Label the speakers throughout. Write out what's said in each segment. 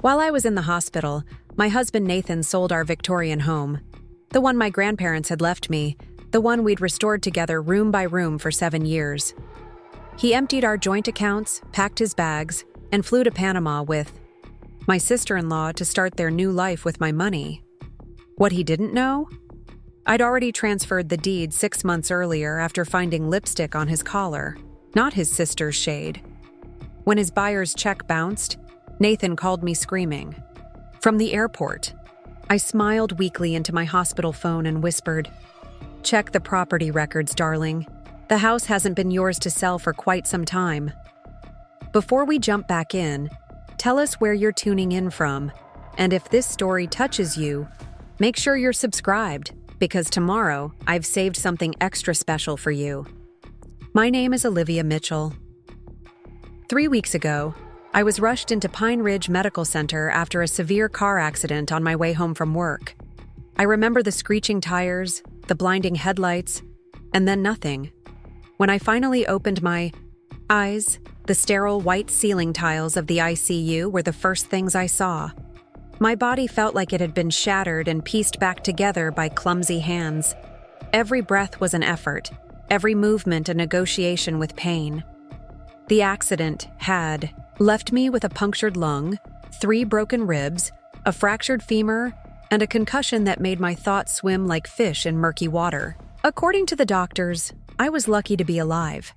Speaker 1: While I was in the hospital, my husband Nathan sold our Victorian home. The one my grandparents had left me, the one we'd restored together room by room for 7 years. He emptied our joint accounts, packed his bags, and flew to Panama with my sister-in-law to start their new life with my money. What he didn't know? I'd already transferred the deed 6 months earlier after finding lipstick on his collar, not his sister's shade. When his buyer's check bounced, Nathan called me screaming. From the airport, I smiled weakly into my hospital phone and whispered, "Check the property records, darling. The house hasn't been yours to sell for quite some time." Before we jump back in, tell us where you're tuning in from, and if this story touches you, make sure you're subscribed, because tomorrow I've saved something extra special for you. My name is Olivia Mitchell. 3 weeks ago, I was rushed into Pine Ridge Medical Center after a severe car accident on my way home from work. I remember the screeching tires, the blinding headlights, and then nothing. When I finally opened my eyes, the sterile white ceiling tiles of the ICU were the first things I saw. My body felt like it had been shattered and pieced back together by clumsy hands. Every breath was an effort, every movement a negotiation with pain. The accident had left me with a punctured lung, 3 broken ribs, a fractured femur, and a concussion that made my thoughts swim like fish in murky water. According to the doctors, I was lucky to be alive.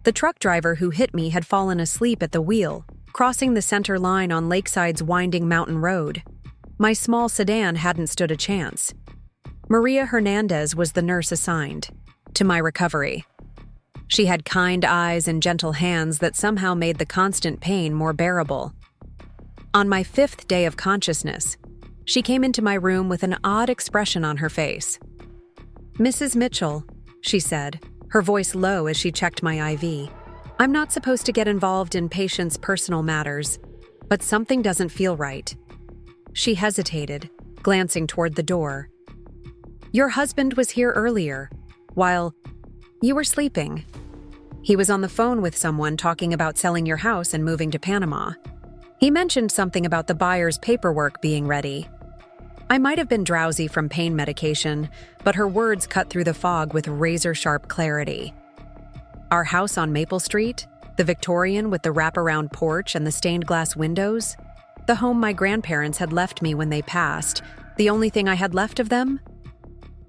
Speaker 1: The truck driver who hit me had fallen asleep at the wheel, crossing the center line on Lakeside's winding mountain road. My small sedan hadn't stood a chance. Maria Hernandez was the nurse assigned to my recovery. She had kind eyes and gentle hands that somehow made the constant pain more bearable. On my 5th day of consciousness, she came into my room with an odd expression on her face. "Mrs. Mitchell," she said, her voice low as she checked my IV. "I'm not supposed to get involved in patients' personal matters, but something doesn't feel right." She hesitated, glancing toward the door. "Your husband was here earlier, while you were sleeping. He was on the phone with someone talking about selling your house and moving to Panama. He mentioned something about the buyer's paperwork being ready." I might have been drowsy from pain medication, but her words cut through the fog with razor-sharp clarity. Our house on Maple Street, the Victorian with the wraparound porch and the stained glass windows, the home my grandparents had left me when they passed, the only thing I had left of them?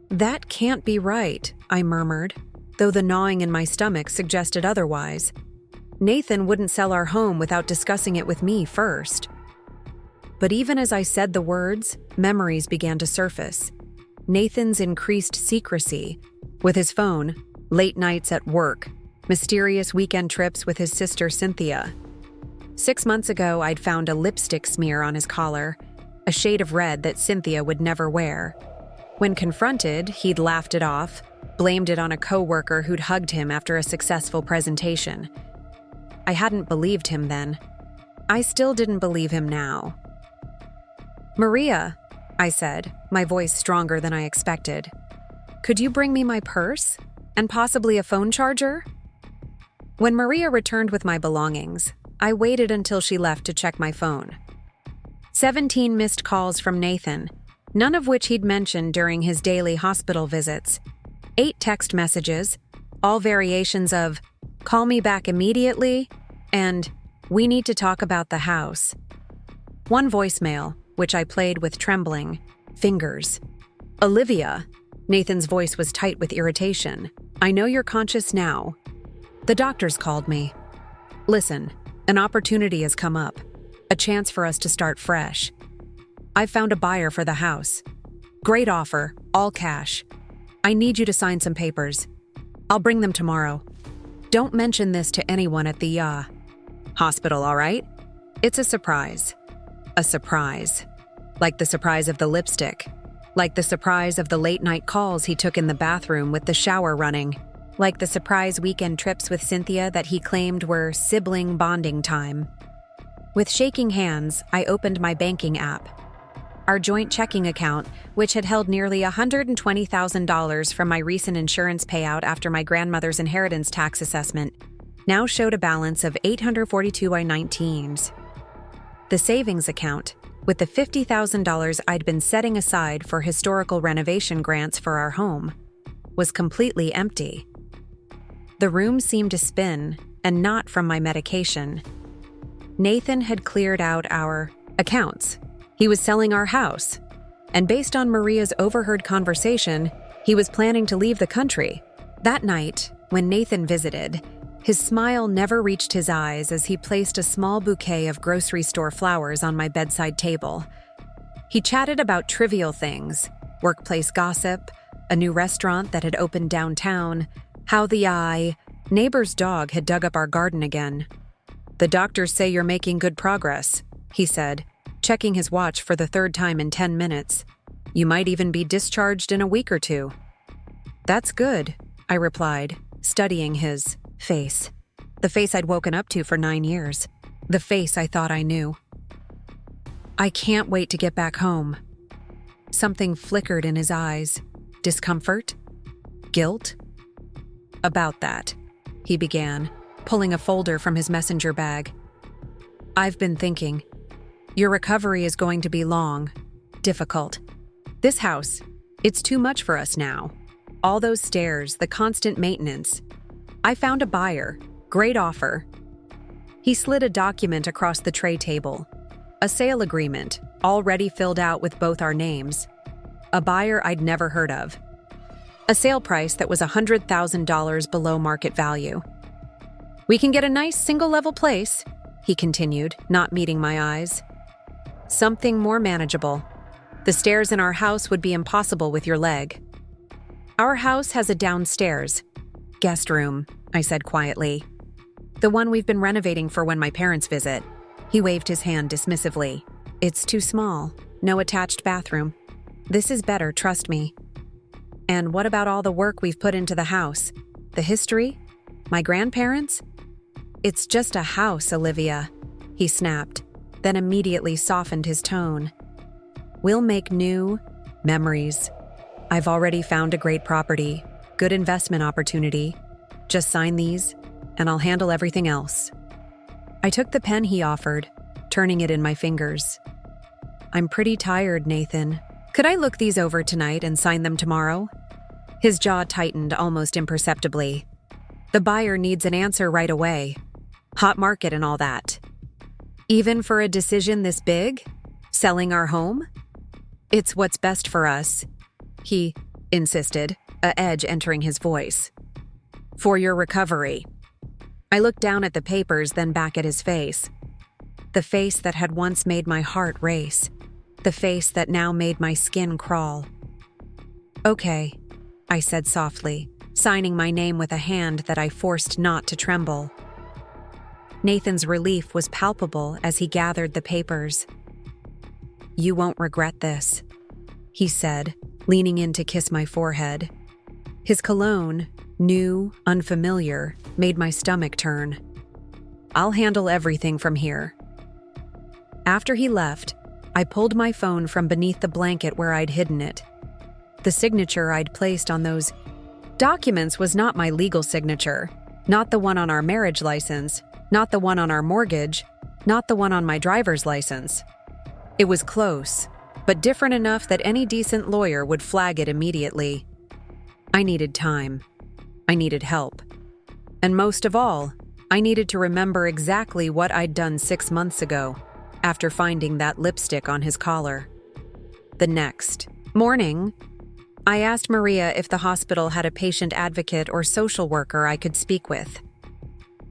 Speaker 1: "That can't be right," I murmured, though the gnawing in my stomach suggested otherwise. Nathan wouldn't sell our home without discussing it with me first. But even as I said the words, memories began to surface. Nathan's increased secrecy with his phone, late nights at work, mysterious weekend trips with his sister Cynthia. 6 months ago, I'd found a lipstick smear on his collar, a shade of red that Cynthia would never wear. When confronted, he'd laughed it off, blamed it on a coworker who'd hugged him after a successful presentation. I hadn't believed him then. I still didn't believe him now. "Maria," I said, my voice stronger than I expected, "could you bring me my purse? And possibly a phone charger?" When Maria returned with my belongings, I waited until she left to check my phone. 17 missed calls from Nathan, none of which he'd mentioned during his daily hospital visits. 8 text messages, all variations of, "Call me back immediately," and "We need to talk about the house." 1 voicemail, which I played with trembling fingers. "Olivia," Nathan's voice was tight with irritation, "I know you're conscious now. The doctors called me. Listen, an opportunity has come up, a chance for us to start fresh. I've found a buyer for the house. Great offer, all cash. I need you to sign some papers. I'll bring them tomorrow. Don't mention this to anyone at the hospital, all right? It's a surprise. A surprise. Like the surprise of the lipstick. Like the surprise of the late-night calls he took in the bathroom with the shower running. Like the surprise weekend trips with Cynthia that he claimed were sibling bonding time." With shaking hands, I opened my banking app. Our joint checking account, which had held nearly $120,000 from my recent insurance payout after my grandmother's inheritance tax assessment, now showed a balance of $842.19. The savings account, with the $50,000 I'd been setting aside for historical renovation grants for our home, was completely empty. The room seemed to spin, and not from my medication. Nathan had cleared out our accounts. He was selling our house. And based on Maria's overheard conversation, he was planning to leave the country. That night, when Nathan visited, his smile never reached his eyes as he placed a small bouquet of grocery store flowers on my bedside table. He chatted about trivial things, workplace gossip, a new restaurant that had opened downtown, how the neighbor's dog had dug up our garden again. "The doctors say you're making good progress," he said, checking his watch for the third time in 10 minutes. "You might even be discharged in a week or two." "That's good," I replied, studying his face. The face I'd woken up to for 9 years. The face I thought I knew. "I can't wait to get back home." Something flickered in his eyes. Discomfort? Guilt? "About that," he began, pulling a folder from his messenger bag. "I've been thinking. Your recovery is going to be long, difficult. This house, it's too much for us now. All those stairs, the constant maintenance. I found a buyer. Great offer." He slid a document across the tray table. A sale agreement, already filled out with both our names. A buyer I'd never heard of. A sale price that was $100,000 below market value. "We can get a nice single-level place," he continued, not meeting my eyes. "Something more manageable. The stairs in our house would be impossible with your leg." "Our house has a downstairs guest room," I said quietly. "The one we've been renovating for when my parents visit." He waved his hand dismissively. "It's too small. No attached bathroom. This is better, trust me." "And what about all the work we've put into the house? The history? My grandparents?" "It's just a house, Olivia," he snapped, then immediately softened his tone. "We'll make new memories. I've already found a great property, good investment opportunity. Just sign these, and I'll handle everything else." I took the pen he offered, turning it in my fingers. "I'm pretty tired, Nathan. Could I look these over tonight and sign them tomorrow?" His jaw tightened almost imperceptibly. "The buyer needs an answer right away. Hot market and all that. Even for a decision this big? Selling our home? It's what's best for us," he insisted, a edge entering his voice. "For your recovery." I looked down at the papers, then back at his face. The face that had once made my heart race. The face that now made my skin crawl. "Okay," I said softly, signing my name with a hand that I forced not to tremble. Nathan's relief was palpable as he gathered the papers. "You won't regret this," he said, leaning in to kiss my forehead. His cologne, new, unfamiliar, made my stomach turn. "I'll handle everything from here." After he left, I pulled my phone from beneath the blanket where I'd hidden it. The signature I'd placed on those documents was not my legal signature, not the one on our marriage license, not the one on our mortgage, not the one on my driver's license. It was close, but different enough that any decent lawyer would flag it immediately. I needed time. I needed help. And most of all, I needed to remember exactly what I'd done 6 months ago, after finding that lipstick on his collar. The next morning, I asked Maria if the hospital had a patient advocate or social worker I could speak with.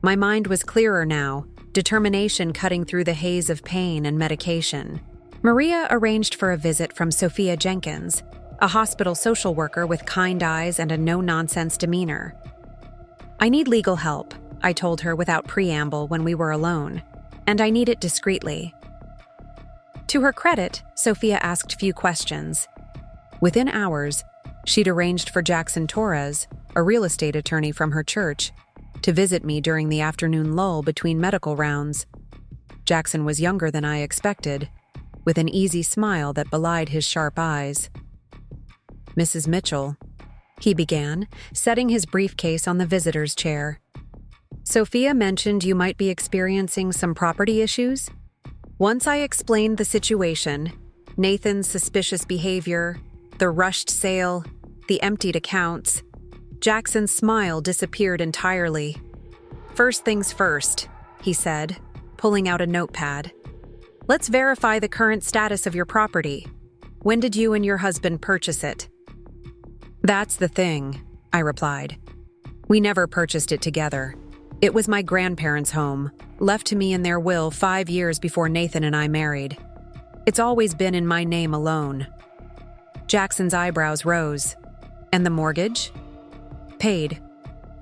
Speaker 1: My mind was clearer now, determination cutting through the haze of pain and medication. Maria arranged for a visit from Sophia Jenkins, a hospital social worker with kind eyes and a no-nonsense demeanor. "I need legal help," I told her without preamble when we were alone, "and I need it discreetly." To her credit, Sophia asked few questions. Within hours, she'd arranged for Jackson Torres, a real estate attorney from her church, to visit me during the afternoon lull between medical rounds. Jackson was younger than I expected, with an easy smile that belied his sharp eyes. "Mrs. Mitchell," he began, setting his briefcase on the visitor's chair. "Sophia mentioned you might be experiencing some property issues?" Once I explained the situation, Nathan's suspicious behavior, the rushed sale, the emptied accounts, Jackson's smile disappeared entirely. "First things first," he said, pulling out a notepad. "Let's verify the current status of your property. When did you and your husband purchase it?" "That's the thing," I replied. "We never purchased it together. It was my grandparents' home, left to me in their will 5 years before Nathan and I married. It's always been in my name alone." Jackson's eyebrows rose. "And the mortgage?" "Paid.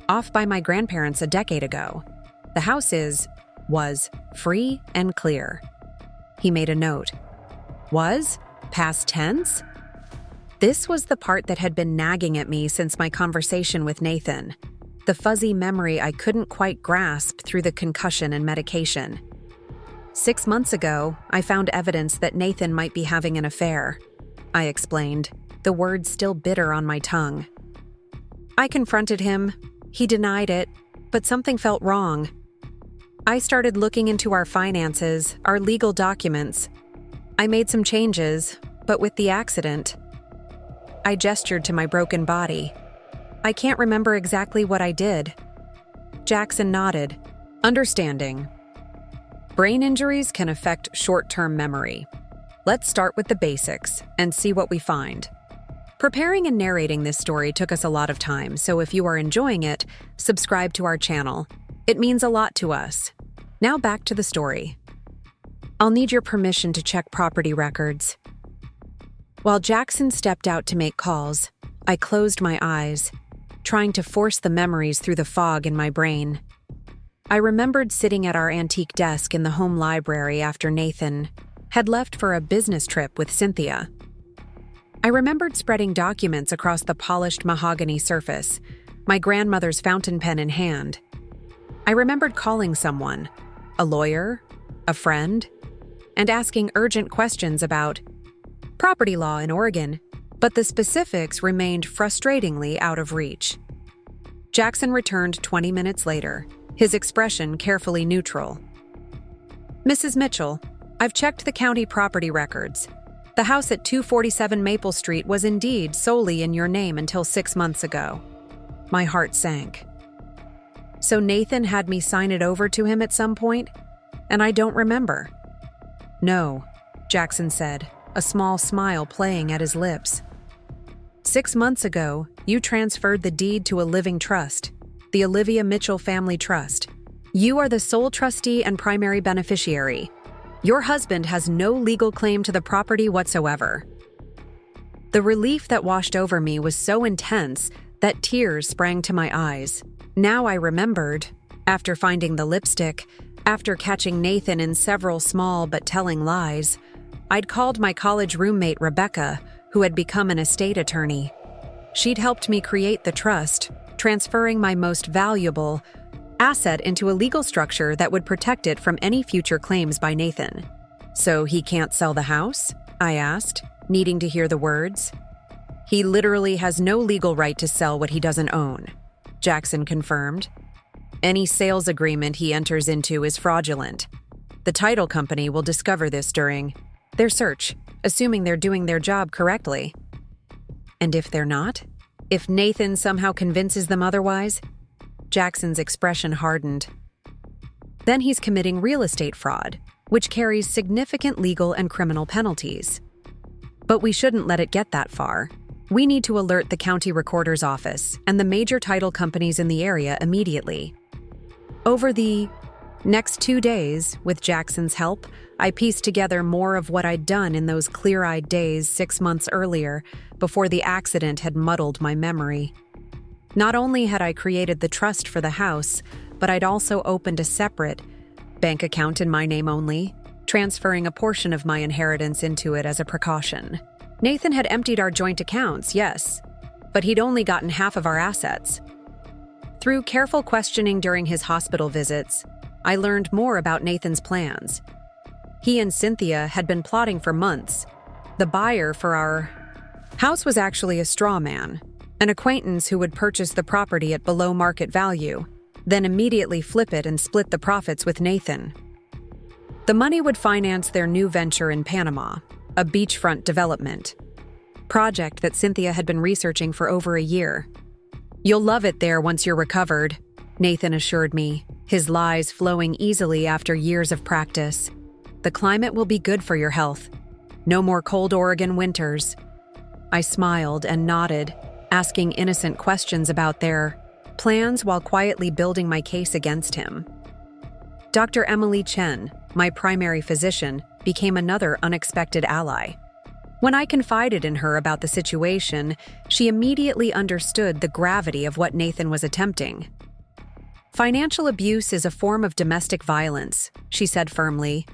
Speaker 1: Off by my grandparents a decade ago. The house was free and clear." He made a note. Was? Past tense? This was the part that had been nagging at me since my conversation with Nathan. The fuzzy memory I couldn't quite grasp through the concussion and medication. 6 months ago, I found evidence that Nathan might be having an affair, I explained, the words still bitter on my tongue. I confronted him. He denied it, but something felt wrong. I started looking into our finances, our legal documents. I made some changes, but with the accident, I gestured to my broken body. I can't remember exactly what I did. Jackson nodded, understanding. Brain injuries can affect short-term memory. Let's start with the basics and see what we find. Preparing and narrating this story took us a lot of time, so if you are enjoying it, subscribe to our channel. It means a lot to us. Now back to the story. I'll need your permission to check property records. While Jackson stepped out to make calls, I closed my eyes, trying to force the memories through the fog in my brain. I remembered sitting at our antique desk in the home library after Nathan had left for a business trip with Cynthia. I remembered spreading documents across the polished mahogany surface, my grandmother's fountain pen in hand. I remembered calling someone, a lawyer, a friend, and asking urgent questions about property law in Oregon, but the specifics remained frustratingly out of reach. Jackson returned 20 minutes later, his expression carefully neutral. "Mrs. Mitchell, I've checked the county property records. The house at 247 Maple Street was indeed solely in your name until 6 months ago." My heart sank. So Nathan had me sign it over to him at some point, and I don't remember. "No," Jackson said, a small smile playing at his lips. 6 months ago, you transferred the deed to a living trust, the Olivia Mitchell Family Trust. You are the sole trustee and primary beneficiary. Your husband has no legal claim to the property whatsoever." The relief that washed over me was so intense that tears sprang to my eyes. Now I remembered, after finding the lipstick, after catching Nathan in several small but telling lies, I'd called my college roommate Rebecca, who had become an estate attorney. She'd helped me create the trust, transferring my most valuable asset into a legal structure that would protect it from any future claims by Nathan. "So he can't sell the house?" I asked, needing to hear the words. "He literally has no legal right to sell what he doesn't own," Jackson confirmed. "Any sales agreement he enters into is fraudulent. The title company will discover this during their search, assuming they're doing their job correctly." "And if they're not? If Nathan somehow convinces them otherwise?" Jackson's expression hardened. "Then he's committing real estate fraud, which carries significant legal and criminal penalties. But we shouldn't let it get that far. We need to alert the county recorder's office and the major title companies in the area immediately." Over the next 2 days, with Jackson's help, I pieced together more of what I'd done in those clear-eyed days 6 months earlier, before the accident had muddled my memory. Not only had I created the trust for the house, but I'd also opened a separate bank account in my name only, transferring a portion of my inheritance into it as a precaution. Nathan had emptied our joint accounts, yes, but he'd only gotten half of our assets. Through careful questioning during his hospital visits, I learned more about Nathan's plans. He and Cynthia had been plotting for months. The buyer for our house was actually a straw man, an acquaintance who would purchase the property at below market value, then immediately flip it and split the profits with Nathan. The money would finance their new venture in Panama, a beachfront development project that Cynthia had been researching for over a year. "You'll love it there once you're recovered," Nathan assured me, his lies flowing easily after years of practice. "The climate will be good for your health. No more cold Oregon winters." I smiled and nodded, asking innocent questions about their plans while quietly building my case against him. Dr. Emily Chen, my primary physician, became another unexpected ally. When I confided in her about the situation, she immediately understood the gravity of what Nathan was attempting. "Financial abuse is a form of domestic violence," she said firmly.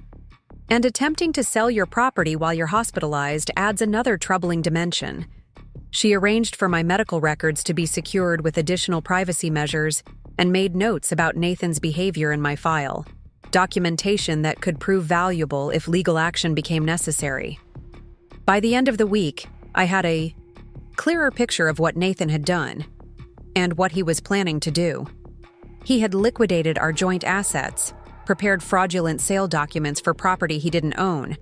Speaker 1: "And attempting to sell your property while you're hospitalized adds another troubling dimension." She arranged for my medical records to be secured with additional privacy measures and made notes about Nathan's behavior in my file, documentation that could prove valuable if legal action became necessary. By the end of the week, I had a clearer picture of what Nathan had done and what he was planning to do. He had liquidated our joint assets, prepared fraudulent sale documents for property he didn't own,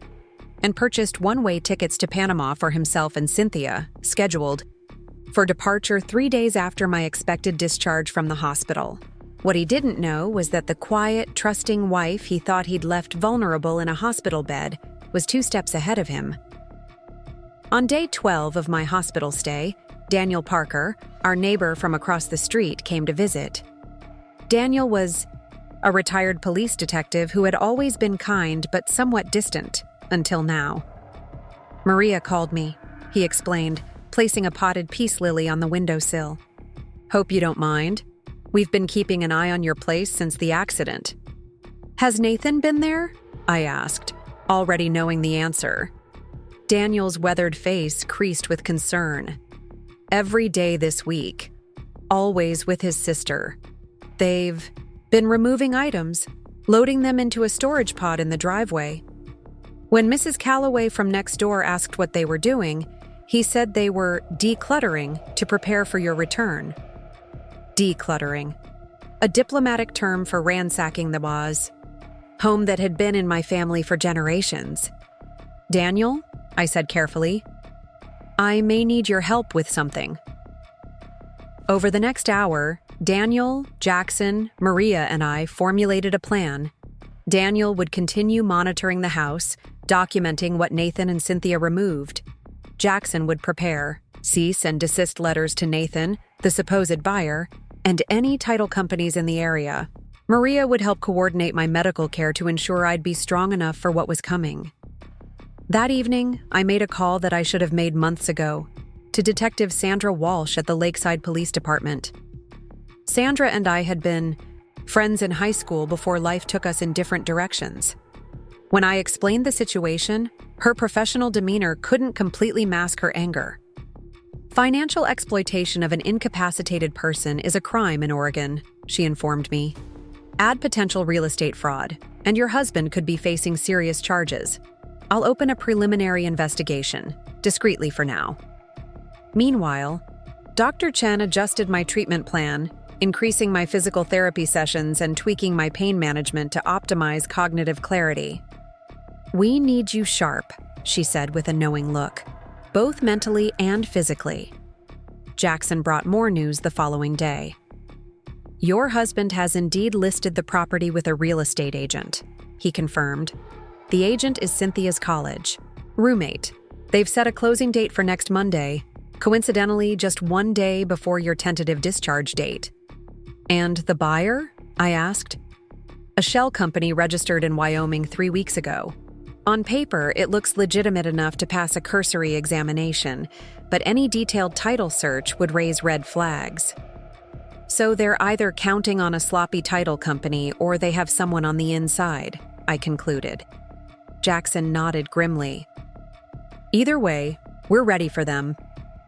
Speaker 1: and purchased one-way tickets to Panama for himself and Cynthia, scheduled for departure 3 days after my expected discharge from the hospital. What he didn't know was that the quiet, trusting wife he thought he'd left vulnerable in a hospital bed was 2 steps ahead of him. On day 12 of my hospital stay, Daniel Parker, our neighbor from across the street, came to visit. Daniel was a retired police detective who had always been kind but somewhat distant until now. "Maria called me," he explained, placing a potted peace lily on the windowsill. "Hope you don't mind. We've been keeping an eye on your place since the accident." "Has Nathan been there?" I asked, already knowing the answer. Daniel's weathered face creased with concern. "Every day this week. Always with his sister. They've been removing items, loading them into a storage pod in the driveway. When Mrs. Calloway from next door asked what they were doing, he said they were decluttering to prepare for your return." Decluttering, a diplomatic term for ransacking the home that had been in my family for generations. "Daniel," I said carefully, "I may need your help with something." Over the next hour, Daniel, Jackson, Maria, and I formulated a plan. Daniel would continue monitoring the house, documenting what Nathan and Cynthia removed. Jackson would prepare cease and desist letters to Nathan, the supposed buyer, and any title companies in the area. Maria would help coordinate my medical care to ensure I'd be strong enough for what was coming. That evening, I made a call that I should have made months ago, to Detective Sandra Walsh at the Lakeside Police Department. Sandra and I had been friends in high school before life took us in different directions. When I explained the situation, her professional demeanor couldn't completely mask her anger. "Financial exploitation of an incapacitated person is a crime in Oregon," she informed me. "Add potential real estate fraud, and your husband could be facing serious charges. I'll open a preliminary investigation, discreetly for now." Meanwhile, Dr. Chen adjusted my treatment plan, increasing my physical therapy sessions and tweaking my pain management to optimize cognitive clarity. "We need you sharp," she said with a knowing look, "both mentally and physically." Jackson brought more news the following day. "Your husband has indeed listed the property with a real estate agent," he confirmed. "The agent is Cynthia's college roommate. They've set a closing date for next Monday, coincidentally just 1 day before your tentative discharge date." "And the buyer?" I asked. "A shell company registered in Wyoming 3 weeks ago. On paper, it looks legitimate enough to pass a cursory examination, but any detailed title search would raise red flags. So they're either counting on a sloppy title company or they have someone on the inside," I concluded. Jackson nodded grimly. "Either way, we're ready for them.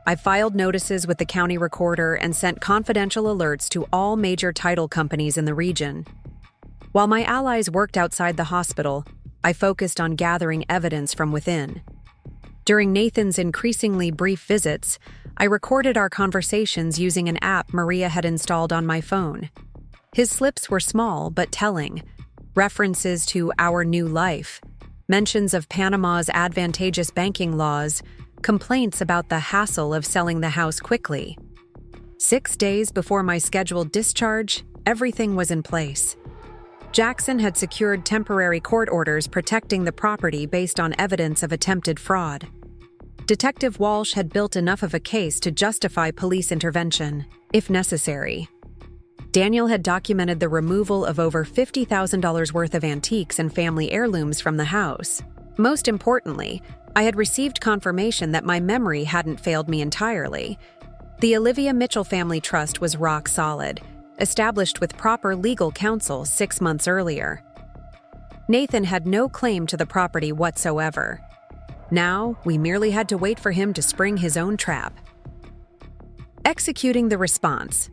Speaker 1: I filed notices with the county recorder and sent confidential alerts to all major title companies in the region. While my allies worked outside the hospital, I focused on gathering evidence from within. During Nathan's increasingly brief visits, I recorded our conversations using an app Maria had installed on my phone. His slips were small but telling. references to our new life, mentions of Panama's advantageous banking laws, complaints about the hassle of selling the house quickly. 6 days before my scheduled discharge, everything was in place. Jackson had secured temporary court orders protecting the property based on evidence of attempted fraud. Detective Walsh had built enough of a case to justify police intervention, if necessary. Daniel had documented the removal of over $50,000 worth of antiques and family heirlooms from the house. Most importantly, I had received confirmation that my memory hadn't failed me entirely. The Olivia Mitchell Family Trust was rock solid, established with proper legal counsel 6 months earlier. Nathan had no claim to the property whatsoever. Now, we merely had to wait for him to spring his own trap. Executing the response.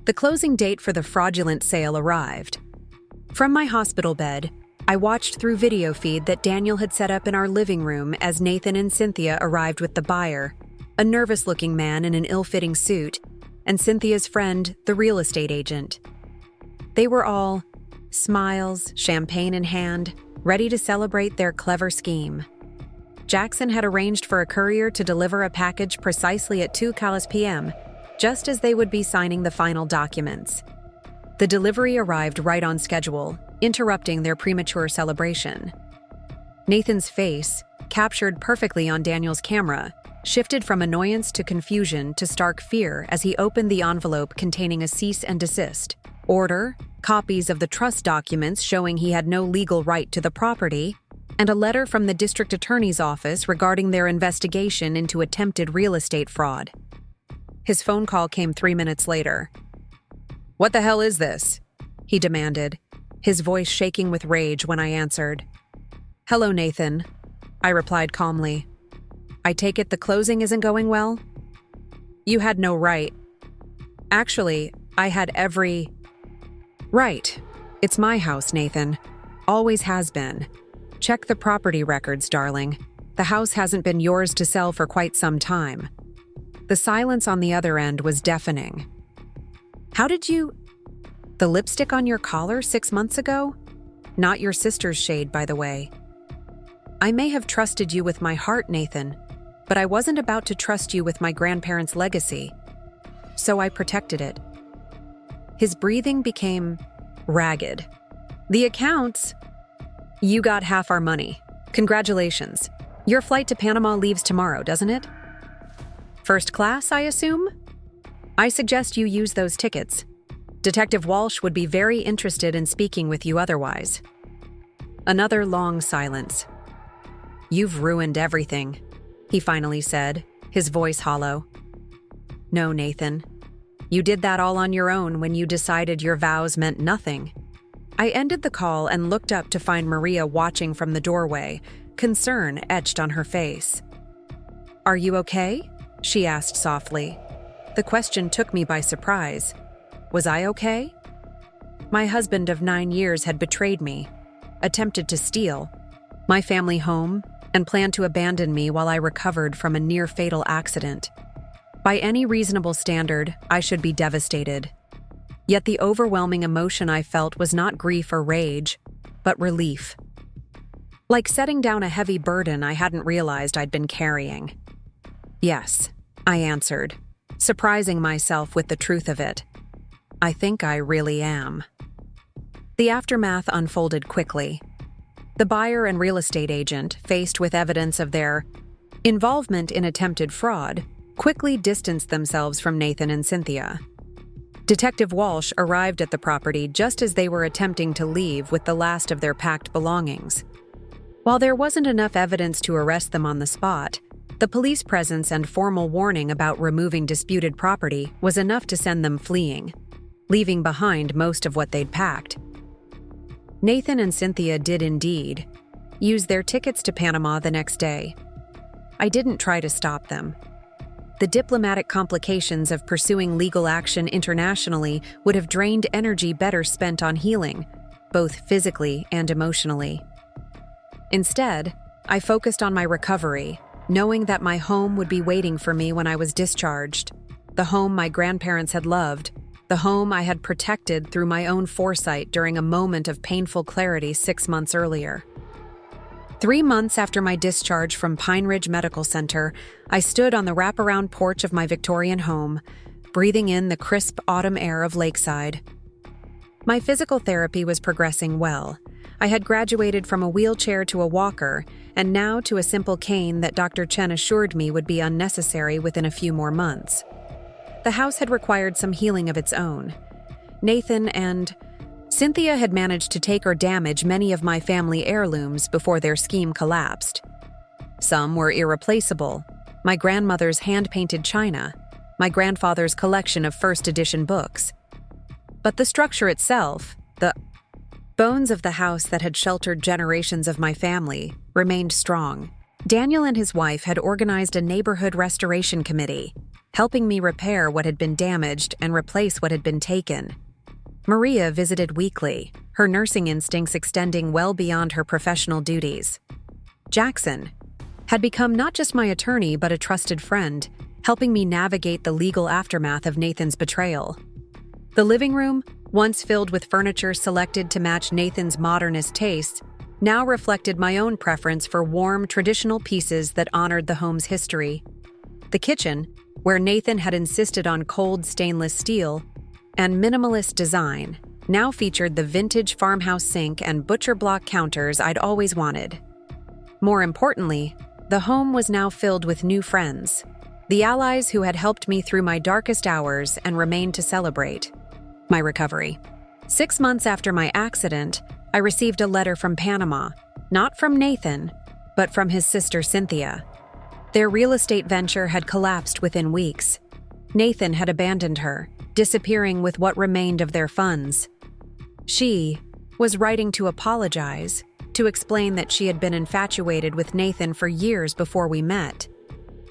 Speaker 1: The closing date for the fraudulent sale arrived. From my hospital bed, I watched through video feed that Daniel had set up in our living room as Nathan and Cynthia arrived with the buyer, a nervous-looking man in an ill-fitting suit, and Cynthia's friend, the real estate agent. They were all smiles, champagne in hand, ready to celebrate their clever scheme. Jackson had arranged for a courier to deliver a package precisely at 2 p.m., just as they would be signing the final documents. The delivery arrived right on schedule, interrupting their premature celebration. Nathan's face, captured perfectly on Daniel's camera, shifted from annoyance to confusion to stark fear as he opened the envelope containing a cease and desist order, copies of the trust documents showing he had no legal right to the property, and a letter from the district attorney's office regarding their investigation into attempted real estate fraud. His phone call came 3 minutes later. "What the hell is this?" he demanded, his voice shaking with rage when I answered. "Hello, Nathan," I replied calmly. "I take it the closing isn't going well?" "You had no right." "Actually, I had every right. It's my house, Nathan. Always has been. Check the property records, darling. The house hasn't been yours to sell for quite some time." The silence on the other end was deafening. "How did you— The lipstick on your collar 6 months ago? Not your sister's shade, by the way. I may have trusted you with my heart, Nathan, but I wasn't about to trust you with my grandparents' legacy. So I protected it." His breathing became ragged. "The accounts— You got half our money. Congratulations. Your flight to Panama leaves tomorrow, doesn't it? First class, I assume? I suggest you use those tickets. Detective Walsh would be very interested in speaking with you otherwise." Another long silence. "You've ruined everything," he finally said, his voice hollow. "No, Nathan. You did that all on your own when you decided your vows meant nothing." I ended the call and looked up to find Maria watching from the doorway, concern etched on her face. "Are you okay?" she asked softly. The question took me by surprise. Was I okay? My husband of 9 years had betrayed me, attempted to steal my family home, and planned to abandon me while I recovered from a near-fatal accident. By any reasonable standard, I should be devastated. Yet the overwhelming emotion I felt was not grief or rage, but relief. Like setting down a heavy burden I hadn't realized I'd been carrying. "Yes," I answered, surprising myself with the truth of it. "I think I really am." The aftermath unfolded quickly. The buyer and real estate agent, faced with evidence of their involvement in attempted fraud, quickly distanced themselves from Nathan and Cynthia. Detective Walsh arrived at the property just as they were attempting to leave with the last of their packed belongings. While there wasn't enough evidence to arrest them on the spot, the police presence and formal warning about removing disputed property was enough to send them fleeing, leaving behind most of what they'd packed. Nathan and Cynthia did indeed use their tickets to Panama the next day. I didn't try to stop them. The diplomatic complications of pursuing legal action internationally would have drained energy better spent on healing, both physically and emotionally. Instead, I focused on my recovery, knowing that my home would be waiting for me when I was discharged, the home my grandparents had loved, the home I had protected through my own foresight during a moment of painful clarity 6 months earlier. 3 months after my discharge from Pine Ridge Medical Center, I stood on the wraparound porch of my Victorian home, breathing in the crisp autumn air of Lakeside. My physical therapy was progressing well. I had graduated from a wheelchair to a walker, and now to a simple cane that Dr. Chen assured me would be unnecessary within a few more months. The house had required some healing of its own. Nathan and Cynthia had managed to take or damage many of my family heirlooms before their scheme collapsed. Some were irreplaceable: my grandmother's hand-painted china, my grandfather's collection of first-edition books. But the structure itself, the bones of the house that had sheltered generations of my family, remained strong. Daniel and his wife had organized a neighborhood restoration committee, helping me repair what had been damaged and replace what had been taken. Maria visited weekly, her nursing instincts extending well beyond her professional duties. Jackson had become not just my attorney but a trusted friend, helping me navigate the legal aftermath of Nathan's betrayal. The living room, once filled with furniture selected to match Nathan's modernist tastes, now reflected my own preference for warm, traditional pieces that honored the home's history. The kitchen, where Nathan had insisted on cold stainless steel and minimalist design, now featured the vintage farmhouse sink and butcher block counters I'd always wanted. More importantly, the home was now filled with new friends, the allies who had helped me through my darkest hours and remained to celebrate my recovery. 6 months after my accident, I received a letter from Panama, not from Nathan, but from his sister Cynthia. Their real estate venture had collapsed within weeks. Nathan had abandoned her, disappearing with what remained of their funds. She was writing to apologize, to explain that she had been infatuated with Nathan for years before we met,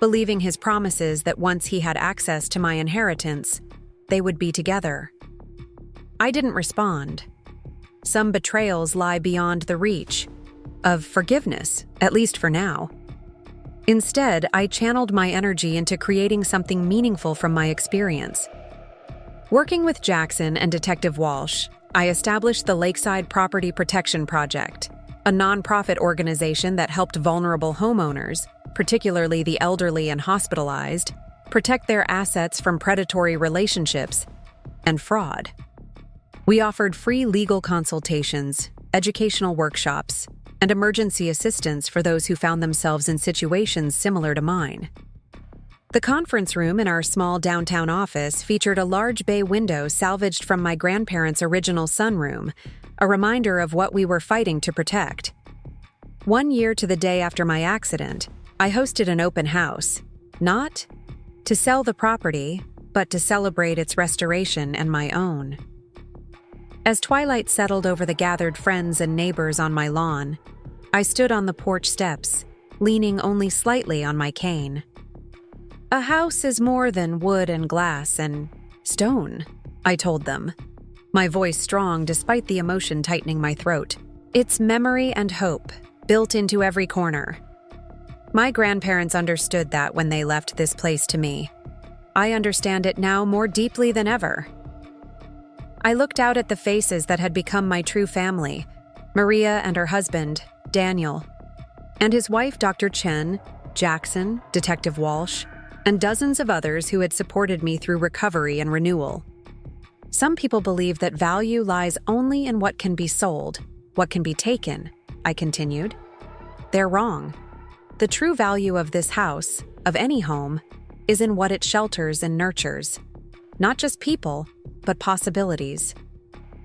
Speaker 1: believing his promises that once he had access to my inheritance, they would be together. I didn't respond. Some betrayals lie beyond the reach of forgiveness, at least for now. Instead, I channeled my energy into creating something meaningful from my experience. Working with Jackson and Detective Walsh, I established the Lakeside Property Protection Project, a nonprofit organization that helped vulnerable homeowners, particularly the elderly and hospitalized, protect their assets from predatory relationships and fraud. We offered free legal consultations, educational workshops, and emergency assistance for those who found themselves in situations similar to mine. The conference room in our small downtown office featured a large bay window salvaged from my grandparents' original sunroom, a reminder of what we were fighting to protect. 1 year to the day after my accident, I hosted an open house, not to sell the property, but to celebrate its restoration and my own. As twilight settled over the gathered friends and neighbors on my lawn, I stood on the porch steps, leaning only slightly on my cane. "A house is more than wood and glass and stone," I told them, my voice strong despite the emotion tightening my throat. "It's memory and hope, built into every corner." My grandparents understood that when they left this place to me. I understand it now more deeply than ever. I looked out at the faces that had become my true family: Maria and her husband, Daniel, and his wife, Dr. Chen, Jackson, Detective Walsh, and dozens of others who had supported me through recovery and renewal. Some people believe that value lies only in what can be sold, what can be taken, I continued. They're wrong. The true value of this house, of any home, is in what it shelters and nurtures. Not just people, but possibilities.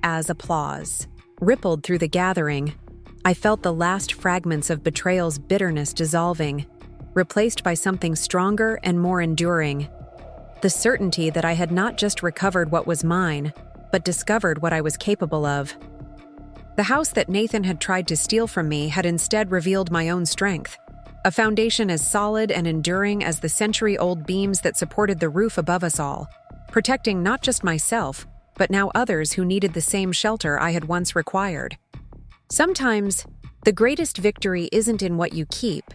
Speaker 1: As applause rippled through the gathering, I felt the last fragments of betrayal's bitterness dissolving, replaced by something stronger and more enduring. The certainty that I had not just recovered what was mine, but discovered what I was capable of. The house that Nathan had tried to steal from me had instead revealed my own strength, a foundation as solid and enduring as the century-old beams that supported the roof above us all, protecting not just myself, but now others who needed the same shelter I had once required. Sometimes, the greatest victory isn't in what you keep,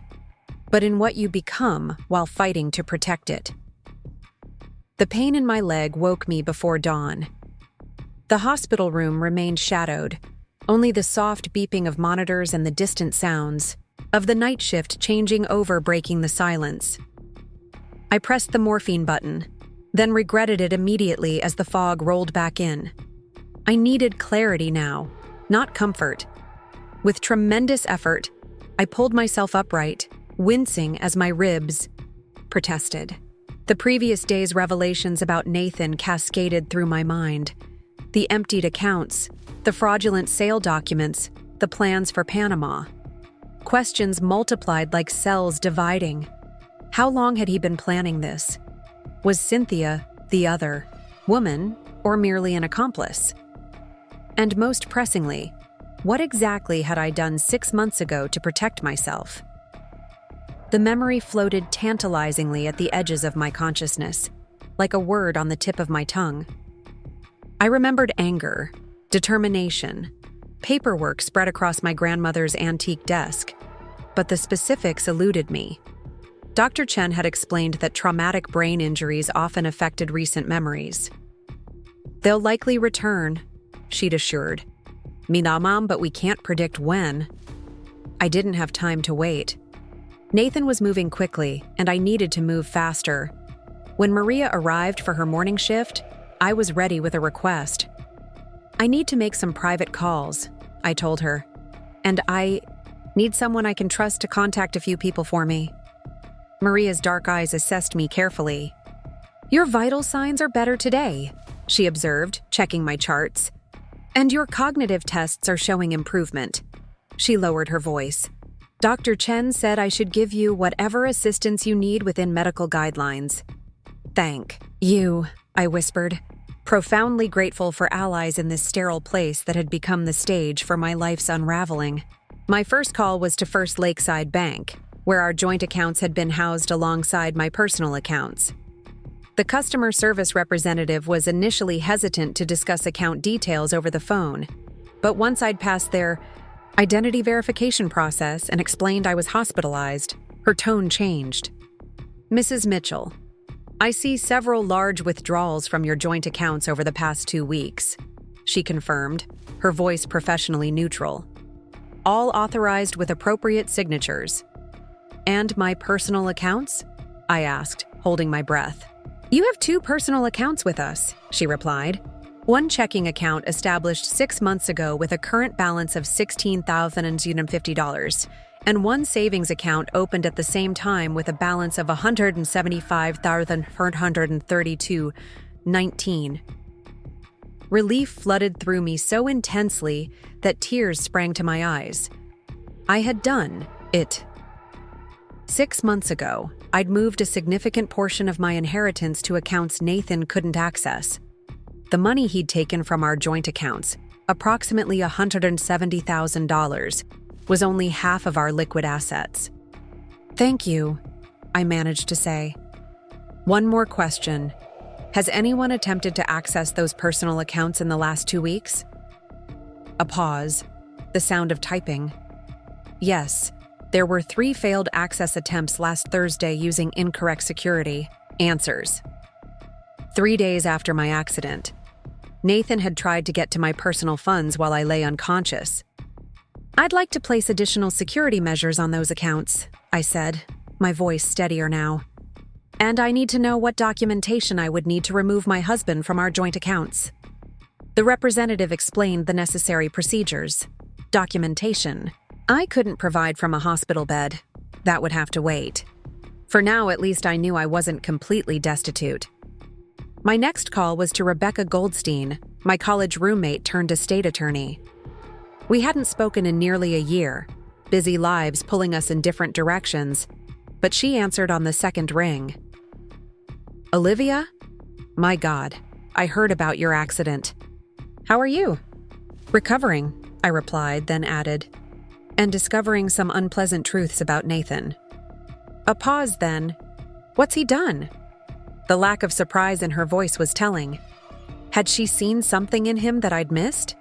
Speaker 1: but in what you become while fighting to protect it. The pain in my leg woke me before dawn. The hospital room remained shadowed, only the soft beeping of monitors and the distant sounds of the night shift changing over, breaking the silence. I pressed the morphine button, then regretted it immediately as the fog rolled back in. I needed clarity now, not comfort. With tremendous effort, I pulled myself upright, wincing as my ribs protested. The previous day's revelations about Nathan cascaded through my mind. The emptied accounts, the fraudulent sale documents, the plans for Panama. Questions multiplied like cells dividing. How long had he been planning this? Was Cynthia the other woman, or merely an accomplice? And most pressingly, what exactly had I done 6 months ago to protect myself? The memory floated tantalizingly at the edges of my consciousness, like a word on the tip of my tongue. I remembered anger, determination, paperwork spread across my grandmother's antique desk, but the specifics eluded me. Dr. Chen had explained that traumatic brain injuries often affected recent memories. "They'll likely return," she'd assured. "Minamam, but we can't predict when." I didn't have time to wait. Nathan was moving quickly, and I needed to move faster. When Maria arrived for her morning shift, I was ready with a request. "I need to make some private calls," I told her. "And I need someone I can trust to contact a few people for me." Maria's dark eyes assessed me carefully. "Your vital signs are better today," she observed, checking my charts. "And your cognitive tests are showing improvement." She lowered her voice. "Dr. Chen said I should give you whatever assistance you need within medical guidelines." "Thank you," I whispered, profoundly grateful for allies in this sterile place that had become the stage for my life's unraveling. My first call was to First Lakeside Bank, where our joint accounts had been housed alongside my personal accounts. The customer service representative was initially hesitant to discuss account details over the phone, but once I'd passed their identity verification process and explained I was hospitalized, her tone changed. "Mrs. Mitchell, I see several large withdrawals from your joint accounts over the past 2 weeks," she confirmed, her voice professionally neutral. "All authorized with appropriate signatures." "And my personal accounts?" I asked, holding my breath. "You have 2 personal accounts with us," she replied. One checking account established 6 months ago with a current balance of $16,050, and one savings account opened at the same time with a balance of $175,432.19. Relief flooded through me so intensely that tears sprang to my eyes. I had done it. 6 months ago, I'd moved a significant portion of my inheritance to accounts Nathan couldn't access. The money he'd taken from our joint accounts, approximately $170,000, was only half of our liquid assets. "Thank you," I managed to say. "One more question. Has anyone attempted to access those personal accounts in the last 2 weeks?" A pause, the sound of typing. "Yes. There were 3 failed access attempts last Thursday using incorrect security. Answers." 3 days after my accident, Nathan had tried to get to my personal funds while I lay unconscious. "I'd like to place additional security measures on those accounts," I said, my voice steadier now. "And I need to know what documentation I would need to remove my husband from our joint accounts." The representative explained the necessary procedures. Documentation I couldn't provide from a hospital bed. That would have to wait. For now, at least I knew I wasn't completely destitute. My next call was to Rebecca Goldstein, my college roommate turned estate attorney. We hadn't spoken in nearly a year, busy lives pulling us in different directions, but she answered on the second ring. "Olivia? My God, I heard about your accident. How are you?" "Recovering," I replied, then added, "and discovering some unpleasant truths about Nathan." A pause then. "What's he done?" The lack of surprise in her voice was telling. Had she seen something in him that I'd missed?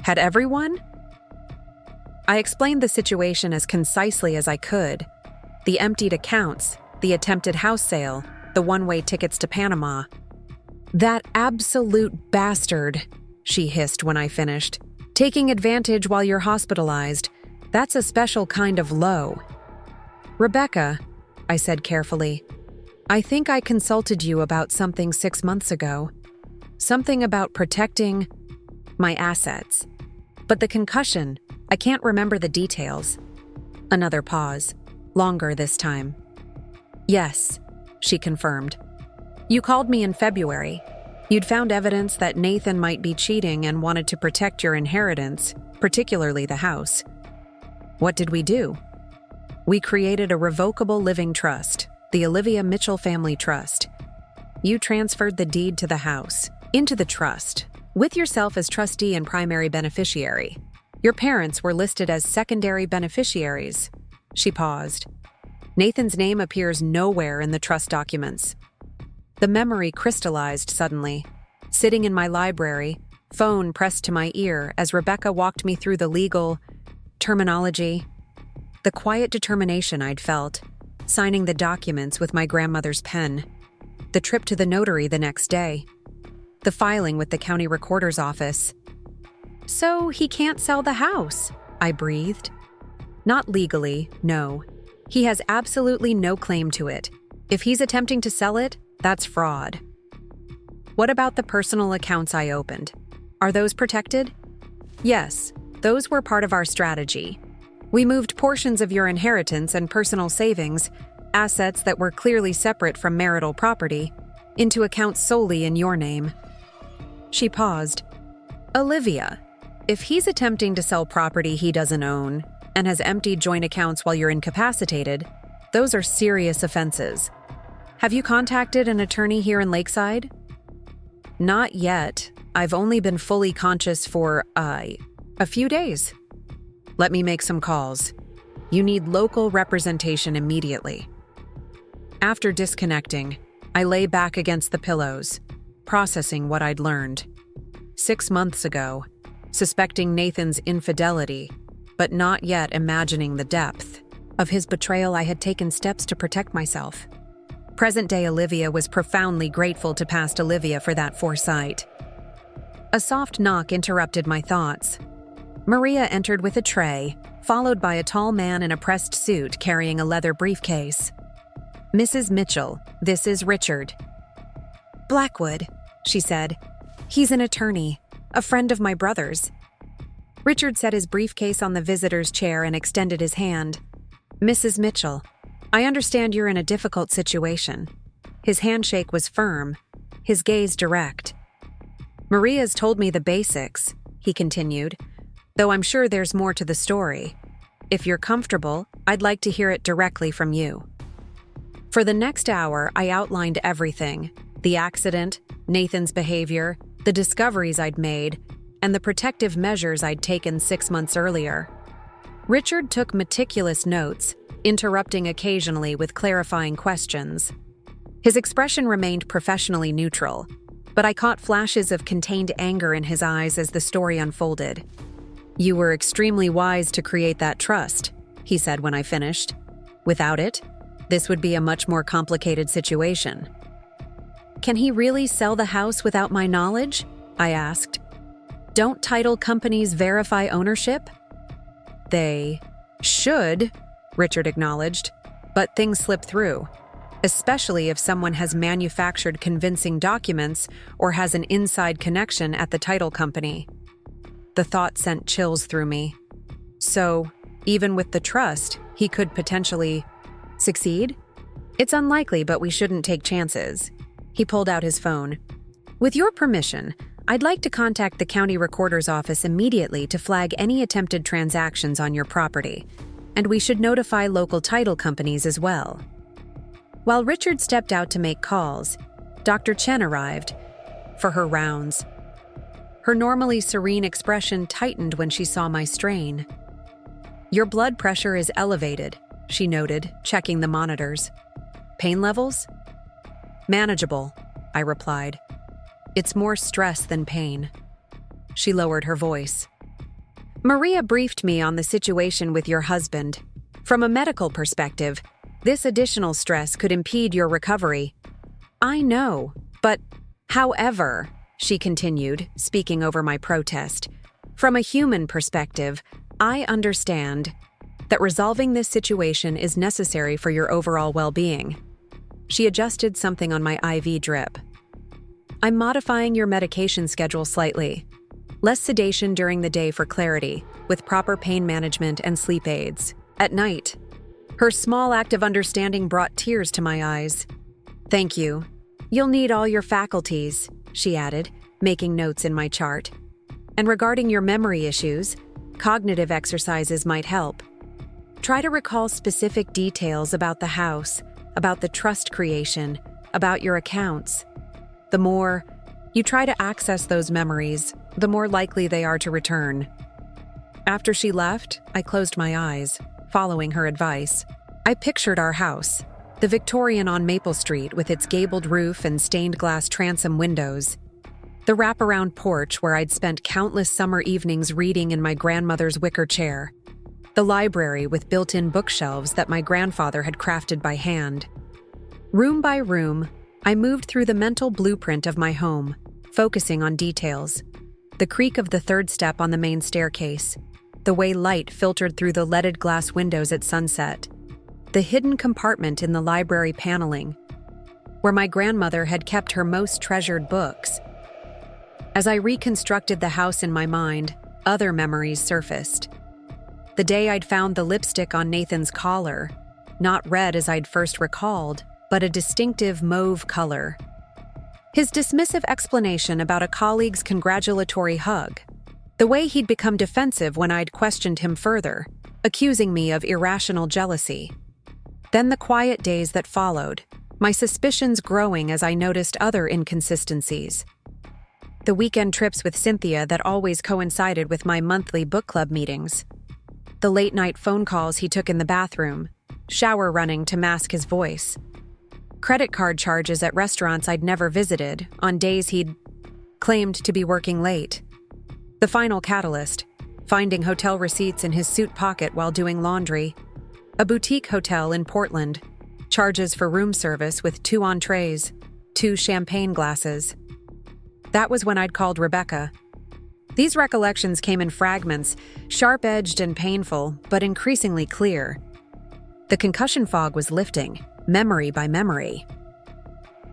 Speaker 1: Had everyone? I explained the situation as concisely as I could. The emptied accounts, the attempted house sale, the one-way tickets to Panama. "That absolute bastard," she hissed when I finished. "Taking advantage while you're hospitalized. That's a special kind of low." "Rebecca," I said carefully, "I think I consulted you about something 6 months ago. Something about protecting my assets. But the concussion, I can't remember the details." Another pause, longer this time. "Yes," she confirmed. "You called me in February. You'd found evidence that Nathan might be cheating and wanted to protect your inheritance, particularly the house. What did we do? We created a revocable living trust, the Olivia Mitchell Family Trust. You transferred the deed to the house, into the trust, with yourself as trustee and primary beneficiary. Your parents were listed as secondary beneficiaries." She paused. "Nathan's name appears nowhere in the trust documents." The memory crystallized suddenly. Sitting in my library, phone pressed to my ear as Rebecca walked me through the legal terminology. The quiet determination I'd felt, signing the documents with my grandmother's pen. The trip to the notary the next day. The filing with the county recorder's office. "So he can't sell the house," I breathed. "Not legally, no. He has absolutely no claim to it. If he's attempting to sell it, that's fraud." "What about the personal accounts I opened? Are those protected?" "Yes, those were part of our strategy. We moved portions of your inheritance and personal savings, assets that were clearly separate from marital property, into accounts solely in your name." She paused. "Olivia, if he's attempting to sell property he doesn't own and has emptied joint accounts while you're incapacitated, those are serious offenses. Have you contacted an attorney here in Lakeside?" "Not yet. I've only been fully conscious for, a few days." "Let me make some calls. You need local representation immediately." After disconnecting, I lay back against the pillows, processing what I'd learned. 6 months ago, suspecting Nathan's infidelity, but not yet imagining the depth of his betrayal, I had taken steps to protect myself. Present-day Olivia was profoundly grateful to past Olivia for that foresight. A soft knock interrupted my thoughts. Maria entered with a tray, followed by a tall man in a pressed suit carrying a leather briefcase. "Mrs. Mitchell, this is Richard." "Blackwood," she said. "He's an attorney, a friend of my brother's." Richard set his briefcase on the visitor's chair and extended his hand. "Mrs. Mitchell, I understand you're in a difficult situation." His handshake was firm, his gaze direct. "Maria's told me the basics," he continued, "though I'm sure there's more to the story. If you're comfortable, I'd like to hear it directly from you." For the next hour, I outlined everything: the accident, Nathan's behavior, the discoveries I'd made, and the protective measures I'd taken 6 months earlier. Richard took meticulous notes, interrupting occasionally with clarifying questions. His expression remained professionally neutral, but I caught flashes of contained anger in his eyes as the story unfolded. "You were extremely wise to create that trust," he said when I finished. "Without it, this would be a much more complicated situation." "Can he really sell the house without my knowledge?" I asked. "Don't title companies verify ownership?" "They should," Richard acknowledged, "but things slip through, especially if someone has manufactured convincing documents or has an inside connection at the title company." The thought sent chills through me. "So, even with the trust, he could potentially succeed?" "It's unlikely, but we shouldn't take chances." He pulled out his phone. "With your permission, I'd like to contact the county recorder's office immediately to flag any attempted transactions on your property, and we should notify local title companies as well." While Richard stepped out to make calls, Dr. Chen arrived for her rounds. Her normally serene expression tightened when she saw my strain. "Your blood pressure is elevated," she noted, checking the monitors. "Pain levels?" "Manageable," I replied. "It's more stress than pain." She lowered her voice. "Maria briefed me on the situation with your husband. From a medical perspective, this additional stress could impede your recovery." "I know, but However, she continued, speaking over my protest, from a human perspective, I understand that resolving this situation is necessary for your overall well-being. She adjusted something on my IV drip. I'm modifying your medication schedule slightly. Less sedation during the day for clarity, with proper pain management and sleep aids. At night, her small act of understanding brought tears to my eyes. Thank you. You'll need all your faculties, she added, making notes in my chart. And regarding your memory issues, cognitive exercises might help. Try to recall specific details about the house, about the trust creation, about your accounts. The more you try to access those memories, the more likely they are to return. After she left, I closed my eyes, following her advice. I pictured our house, the Victorian on Maple Street with its gabled roof and stained glass transom windows. The wraparound porch where I'd spent countless summer evenings reading in my grandmother's wicker chair. The library with built-in bookshelves that my grandfather had crafted by hand. Room by room, I moved through the mental blueprint of my home, focusing on details. The creak of the third step on the main staircase, the way light filtered through the leaded glass windows at sunset, the hidden compartment in the library paneling, where my grandmother had kept her most treasured books. As I reconstructed the house in my mind, other memories surfaced. The day I'd found the lipstick on Nathan's collar, not red as I'd first recalled, but a distinctive mauve color. His dismissive explanation about a colleague's congratulatory hug. The way he'd become defensive when I'd questioned him further, accusing me of irrational jealousy. Then the quiet days that followed, my suspicions growing as I noticed other inconsistencies. The weekend trips with Cynthia that always coincided with my monthly book club meetings. The late-night phone calls he took in the bathroom, shower running to mask his voice. Credit card charges at restaurants I'd never visited on days he'd claimed to be working late. The final catalyst, finding hotel receipts in his suit pocket while doing laundry. A boutique hotel in Portland, charges for room service with 2 entrees, 2 champagne glasses. That was when I'd called Rebecca. These recollections came in fragments, sharp-edged and painful, but increasingly clear. The concussion fog was lifting, memory by memory.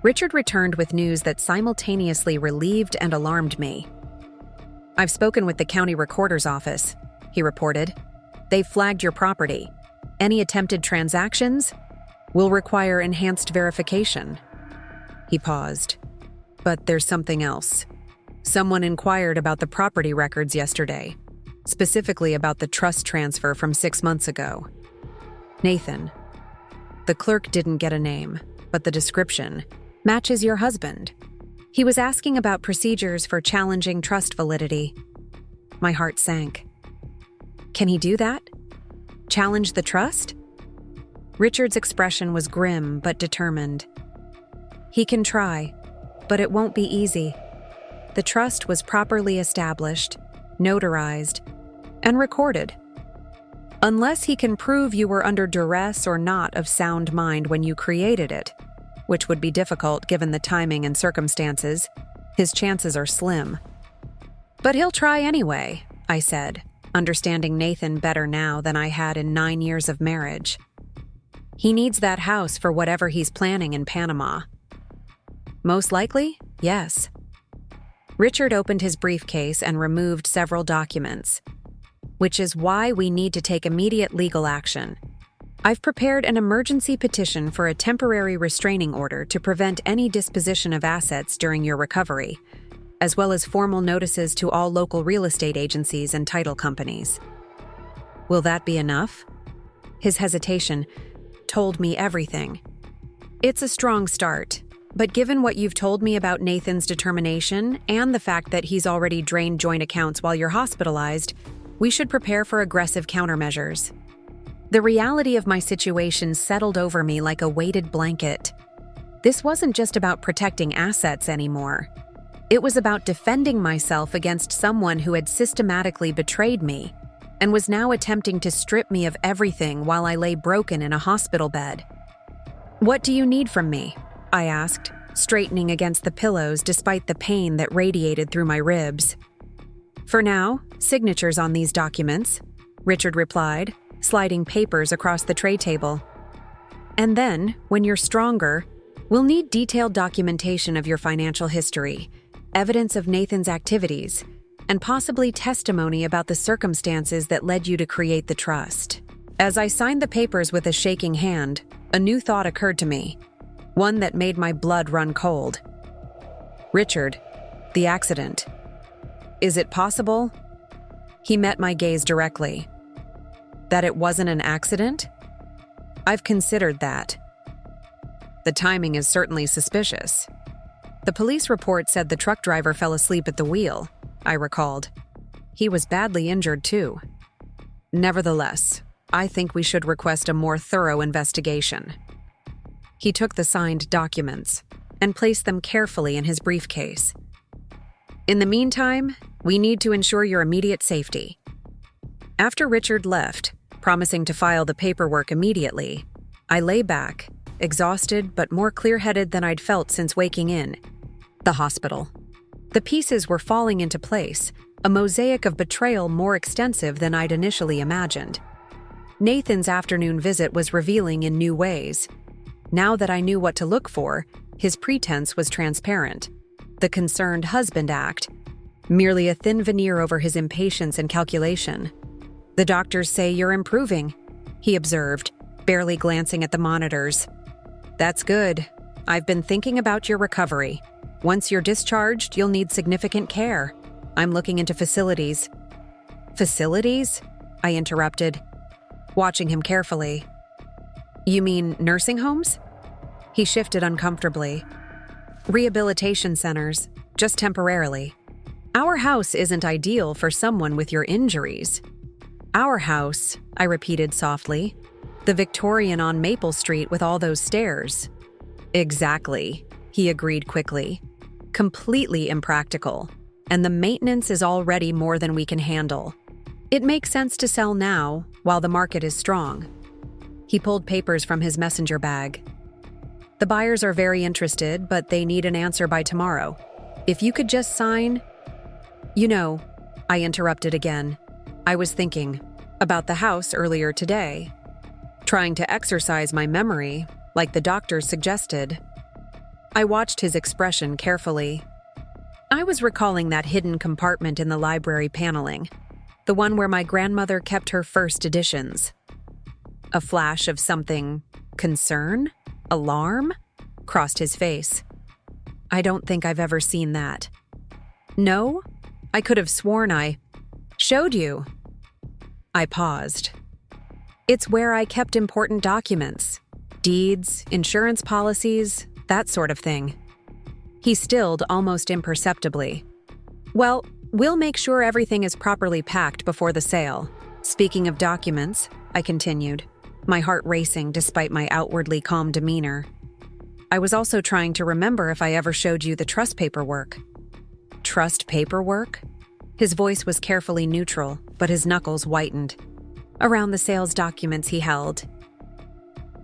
Speaker 1: Richard returned with news that simultaneously relieved and alarmed me. I've spoken with the county recorder's office, he reported. They've flagged your property. Any attempted transactions will require enhanced verification. He paused. But there's something else. Someone inquired about the property records yesterday, specifically about the trust transfer from 6 months ago. Nathan. The clerk didn't get a name, but the description matches your husband. He was asking about procedures for challenging trust validity. My heart sank. Can he do that? Challenge the trust? Richard's expression was grim but determined. He can try, but it won't be easy. The trust was properly established, notarized, and recorded. Unless he can prove you were under duress or not of sound mind when you created it, which would be difficult given the timing and circumstances, his chances are slim. But he'll try anyway, I said, understanding Nathan better now than I had in 9 years of marriage. He needs that house for whatever he's planning in Panama. Most likely, yes. Richard opened his briefcase and removed several documents, which is why we need to take immediate legal action. I've prepared an emergency petition for a temporary restraining order to prevent any disposition of assets during your recovery, as well as formal notices to all local real estate agencies and title companies. Will that be enough? His hesitation told me everything. It's a strong start, but given what you've told me about Nathan's determination and the fact that he's already drained joint accounts while you're hospitalized, we should prepare for aggressive countermeasures. The reality of my situation settled over me like a weighted blanket. This wasn't just about protecting assets anymore. It was about defending myself against someone who had systematically betrayed me and was now attempting to strip me of everything while I lay broken in a hospital bed. What do you need from me? I asked, straightening against the pillows despite the pain that radiated through my ribs. "For now, signatures on these documents," Richard replied, sliding papers across the tray table. "And then, when you're stronger, we'll need detailed documentation of your financial history, evidence of Nathan's activities, and possibly testimony about the circumstances that led you to create the trust." As I signed the papers with a shaking hand, a new thought occurred to me, one that made my blood run cold. "Richard, the accident. Is it possible?" He met my gaze directly. "That it wasn't an accident? I've considered that. The timing is certainly suspicious. The police report said the truck driver fell asleep at the wheel," I recalled. "He was badly injured too. Nevertheless, I think we should request a more thorough investigation." He took the signed documents and placed them carefully in his briefcase. "In the meantime, we need to ensure your immediate safety." After Richard left, promising to file the paperwork immediately, I lay back, exhausted but more clear-headed than I'd felt since waking in. The hospital. The pieces were falling into place, a mosaic of betrayal more extensive than I'd initially imagined. Nathan's afternoon visit was revealing in new ways. Now that I knew what to look for, his pretense was transparent. The concerned husband act, merely a thin veneer over his impatience and calculation. "The doctors say you're improving," he observed, barely glancing at the monitors. "That's good. I've been thinking about your recovery. Once you're discharged, you'll need significant care. I'm looking into facilities." "Facilities?" I interrupted, watching him carefully. "You mean nursing homes?" He shifted uncomfortably. "Rehabilitation centers, just temporarily. Our house isn't ideal for someone with your injuries." "Our house," I repeated softly. "The Victorian on Maple Street with all those stairs." "Exactly," he agreed quickly. "Completely impractical, and the maintenance is already more than we can handle. It makes sense to sell now, while the market is strong." He pulled papers from his messenger bag. "The buyers are very interested, but they need an answer by tomorrow. If you could just sign—" "You know," I interrupted again. "I was thinking about the house earlier today, trying to exercise my memory, like the doctor suggested." I watched his expression carefully. I was recalling that hidden compartment in the library paneling, the one where my grandmother kept her first editions. A flash of something, concern? Alarm? Crossed his face. "I don't think I've ever seen that." "No? I could have sworn I showed you." I paused. "It's where I kept important documents. Deeds, insurance policies, that sort of thing." He stilled almost imperceptibly. "Well, we'll make sure everything is properly packed before the sale. Speaking of documents," I continued, my heart racing despite my outwardly calm demeanor. "I was also trying to remember if I ever showed you the trust paperwork." "Trust paperwork?" His voice was carefully neutral, but his knuckles whitened. "Around the sales documents he held.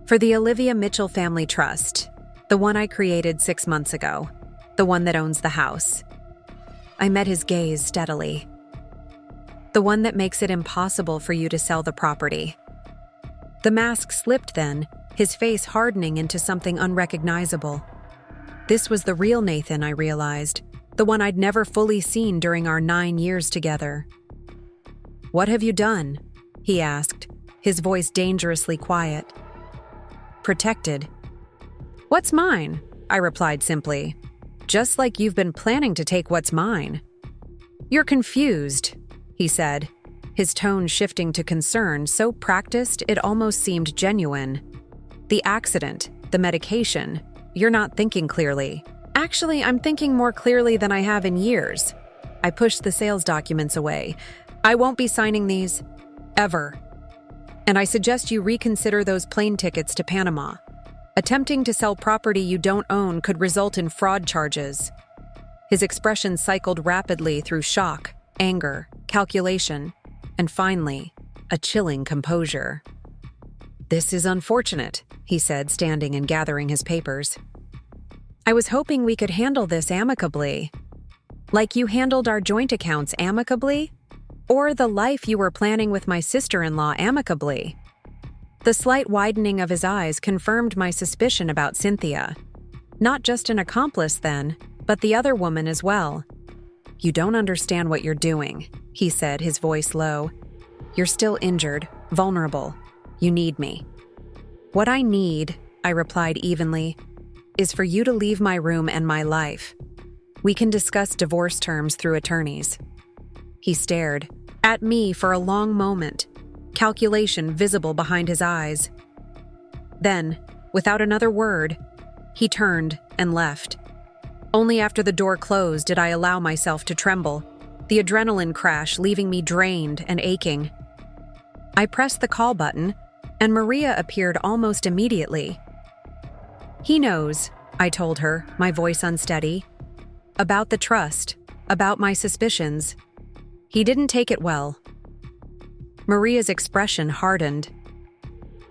Speaker 1: For the Olivia Mitchell Family Trust, the one I created 6 months ago, the one that owns the house." I met his gaze steadily. "The one that makes it impossible for you to sell the property." The mask slipped then, his face hardening into something unrecognizable. This was the real Nathan, I realized, the one I'd never fully seen during our 9 years together. "What have you done?" he asked, his voice dangerously quiet. "Protected." "What's mine?" I replied simply. "Just like you've been planning to take what's mine." "You're confused," he said, his tone shifting to concern so practiced it almost seemed genuine. "The accident, the medication, you're not thinking clearly." "Actually, I'm thinking more clearly than I have in years." I pushed the sales documents away. "I won't be signing these. Ever. And I suggest you reconsider those plane tickets to Panama. Attempting to sell property you don't own could result in fraud charges." His expression cycled rapidly through shock, anger, calculation, and finally, a chilling composure. "This is unfortunate," he said, standing and gathering his papers. I was hoping we could handle this amicably. Like you handled our joint accounts amicably? Or the life you were planning with my sister-in-law amicably? The slight widening of his eyes confirmed my suspicion about Cynthia. Not just an accomplice, then, but the other woman as well. You don't understand what you're doing, he said, his voice low. You're still injured, vulnerable. You need me. What I need, I replied evenly, is for you to leave my room and my life. We can discuss divorce terms through attorneys. He stared at me for a long moment, calculation visible behind his eyes. Then, without another word, he turned and left. Only after the door closed did I allow myself to tremble, the adrenaline crash leaving me drained and aching. I pressed the call button, and Maria appeared almost immediately. He knows, I told her, my voice unsteady. About the trust, about my suspicions. He didn't take it well. Maria's expression hardened.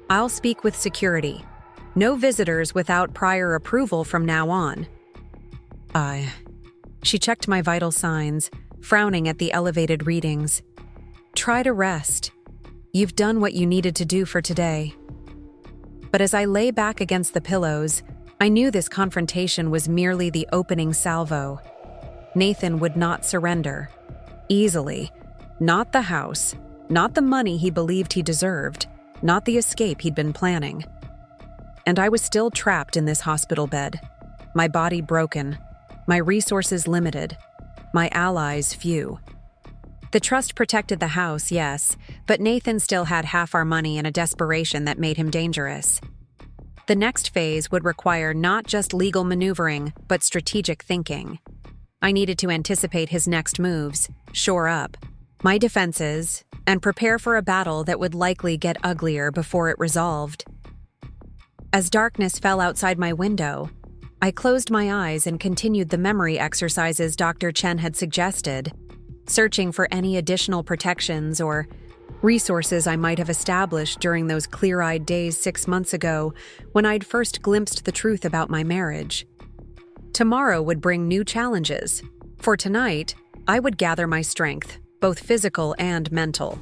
Speaker 1: I'll speak with security. No visitors without prior approval from now on. She checked my vital signs, frowning at the elevated readings. Try to rest. You've done what you needed to do for today. But as I lay back against the pillows, I knew this confrontation was merely the opening salvo. Nathan would not surrender. Easily. Not the house, not the money he believed he deserved, not the escape he'd been planning. And I was still trapped in this hospital bed, my body broken, my resources limited, my allies few. The trust protected the house, yes, but Nathan still had half our money in a desperation that made him dangerous. The next phase would require not just legal maneuvering, but strategic thinking. I needed to anticipate his next moves, shore up my defenses, and prepare for a battle that would likely get uglier before it resolved. As darkness fell outside my window, I closed my eyes and continued the memory exercises Dr. Chen had suggested, searching for any additional protections or resources I might have established during those clear-eyed days 6 months ago when I'd first glimpsed the truth about my marriage. Tomorrow would bring new challenges. For tonight, I would gather my strength, both physical and mental.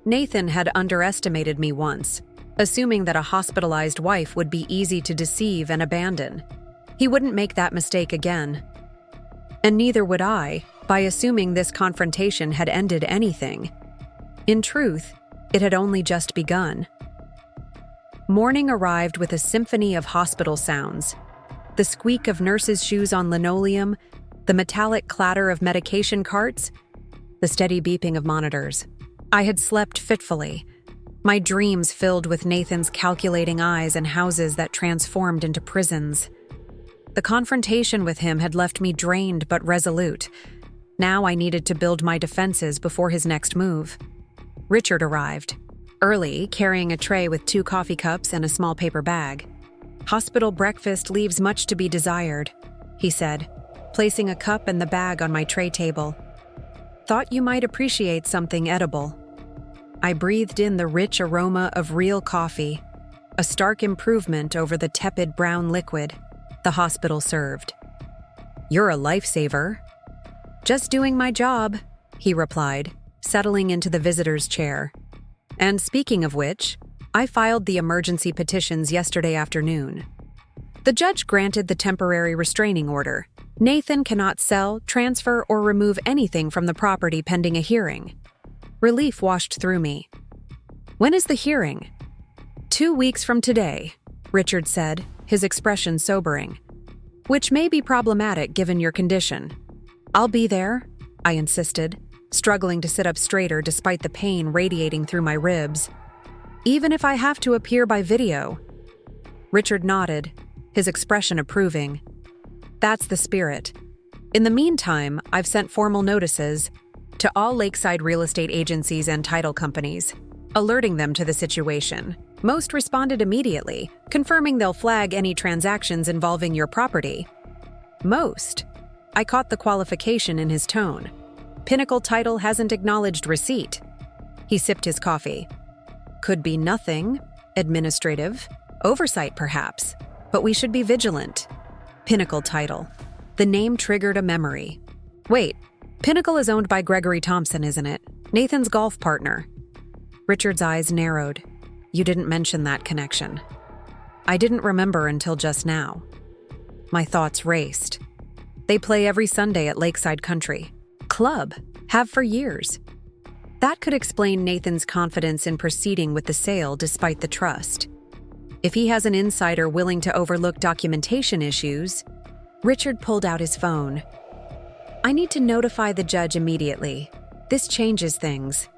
Speaker 1: Nathan had underestimated me once, assuming that a hospitalized wife would be easy to deceive and abandon. He wouldn't make that mistake again. And neither would I, by assuming this confrontation had ended anything. In truth, it had only just begun. Morning arrived with a symphony of hospital sounds. The squeak of nurses' shoes on linoleum, the metallic clatter of medication carts, the steady beeping of monitors. I had slept fitfully, my dreams filled with Nathan's calculating eyes and houses that transformed into prisons. The confrontation with him had left me drained but resolute. Now I needed to build my defenses before his next move. Richard arrived, early, carrying a tray with 2 coffee cups and a small paper bag. Hospital breakfast leaves much to be desired, he said, placing a cup and the bag on my tray table. Thought you might appreciate something edible. I breathed in the rich aroma of real coffee, a stark improvement over the tepid brown liquid the hospital served. You're a lifesaver. Just doing my job, he replied, settling into the visitor's chair. And speaking of which, I filed the emergency petitions yesterday afternoon. The judge granted the temporary restraining order. Nathan cannot sell, transfer, or remove anything from the property pending a hearing. Relief washed through me. When is the hearing? 2 weeks from today, Richard said, his expression sobering. Which may be problematic given your condition. I'll be there, I insisted, struggling to sit up straighter despite the pain radiating through my ribs. Even if I have to appear by video. Richard nodded, his expression approving. That's the spirit. In the meantime, I've sent formal notices to all Lakeside real estate agencies and title companies, alerting them to the situation. Most responded immediately, confirming they'll flag any transactions involving your property. Most. I caught the qualification in his tone. Pinnacle Title hasn't acknowledged receipt. He sipped his coffee. Could be nothing. Administrative. Oversight, perhaps. But we should be vigilant. Pinnacle title. The name triggered a memory. Wait, Pinnacle is owned by Gregory Thompson, isn't it? Nathan's golf partner. Richard's eyes narrowed. You didn't mention that connection. I didn't remember until just now. My thoughts raced. They play every Sunday at Lakeside Country. Club. Have for years. That could explain Nathan's confidence in proceeding with the sale despite the trust. If he has an insider willing to overlook documentation issues, Richard pulled out his phone. I need to notify the judge immediately. This changes things.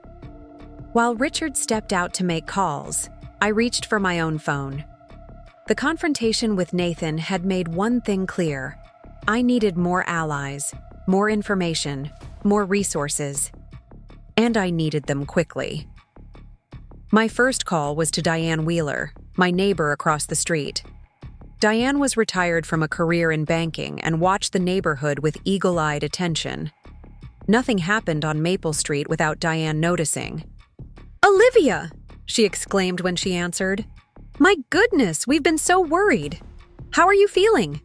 Speaker 1: While Richard stepped out to make calls, I reached for my own phone. The confrontation with Nathan had made one thing clear. I needed more allies, more information, more resources. And I needed them quickly. My first call was to Diane Wheeler, my neighbor across the street. Diane was retired from a career in banking and watched the neighborhood with eagle-eyed attention. Nothing happened on Maple Street without Diane noticing. "Olivia!" she exclaimed when she answered. "My goodness, we've been so worried. How are you feeling?"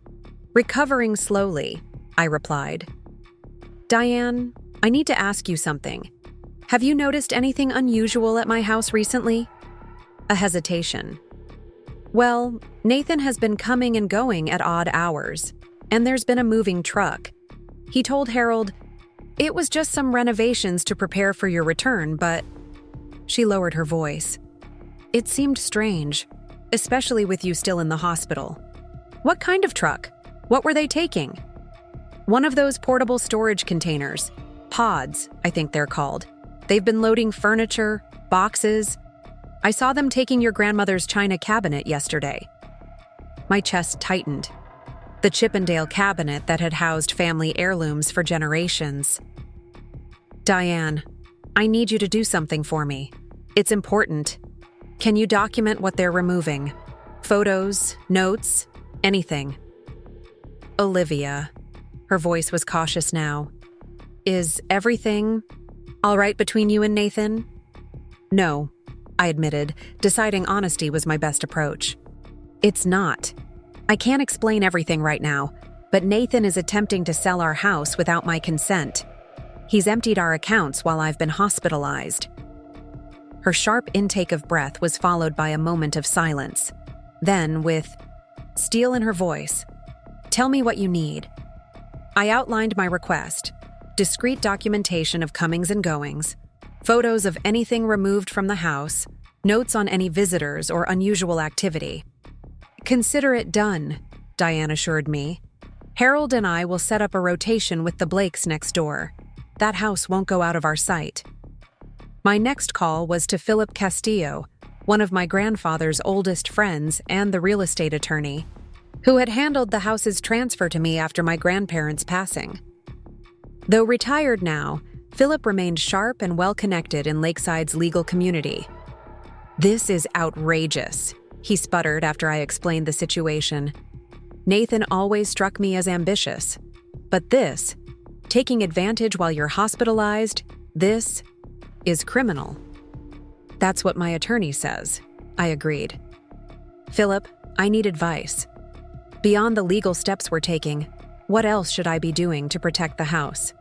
Speaker 1: "Recovering slowly," I replied. "Diane, I need to ask you something. Have you noticed anything unusual at my house recently?" A hesitation. "Well, Nathan has been coming and going at odd hours, and there's been a moving truck. He told Harold, it was just some renovations to prepare for your return, but..." She lowered her voice. "It seemed strange, especially with you still in the hospital." "What kind of truck? What were they taking?" "One of those portable storage containers. Pods, I think they're called. They've been loading furniture, boxes. I saw them taking your grandmother's china cabinet yesterday." My chest tightened. The Chippendale cabinet that had housed family heirlooms for generations. "Diane, I need you to do something for me. It's important. Can you document what they're removing? Photos, notes, anything." "Olivia," her voice was cautious now. "Is everything all right between you and Nathan?" "No," I admitted, deciding honesty was my best approach. "It's not. I can't explain everything right now, but Nathan is attempting to sell our house without my consent. He's emptied our accounts while I've been hospitalized." Her sharp intake of breath was followed by a moment of silence. Then, with steel in her voice, "Tell me what you need." I outlined my request: discrete documentation of comings and goings, photos of anything removed from the house, notes on any visitors or unusual activity. "Consider it done," Diane assured me. "Harold and I will set up a rotation with the Blakes next door. That house won't go out of our sight." My next call was to Philip Castillo, one of my grandfather's oldest friends and the real estate attorney, who had handled the house's transfer to me after my grandparents' passing. Though retired now, Philip remained sharp and well-connected in Lakeside's legal community. "This is outrageous," he sputtered after I explained the situation. "Nathan always struck me as ambitious. But this, taking advantage while you're hospitalized, this is criminal." "That's what my attorney says," I agreed. "Philip, I need advice. Beyond the legal steps we're taking, what else should I be doing to protect the house?"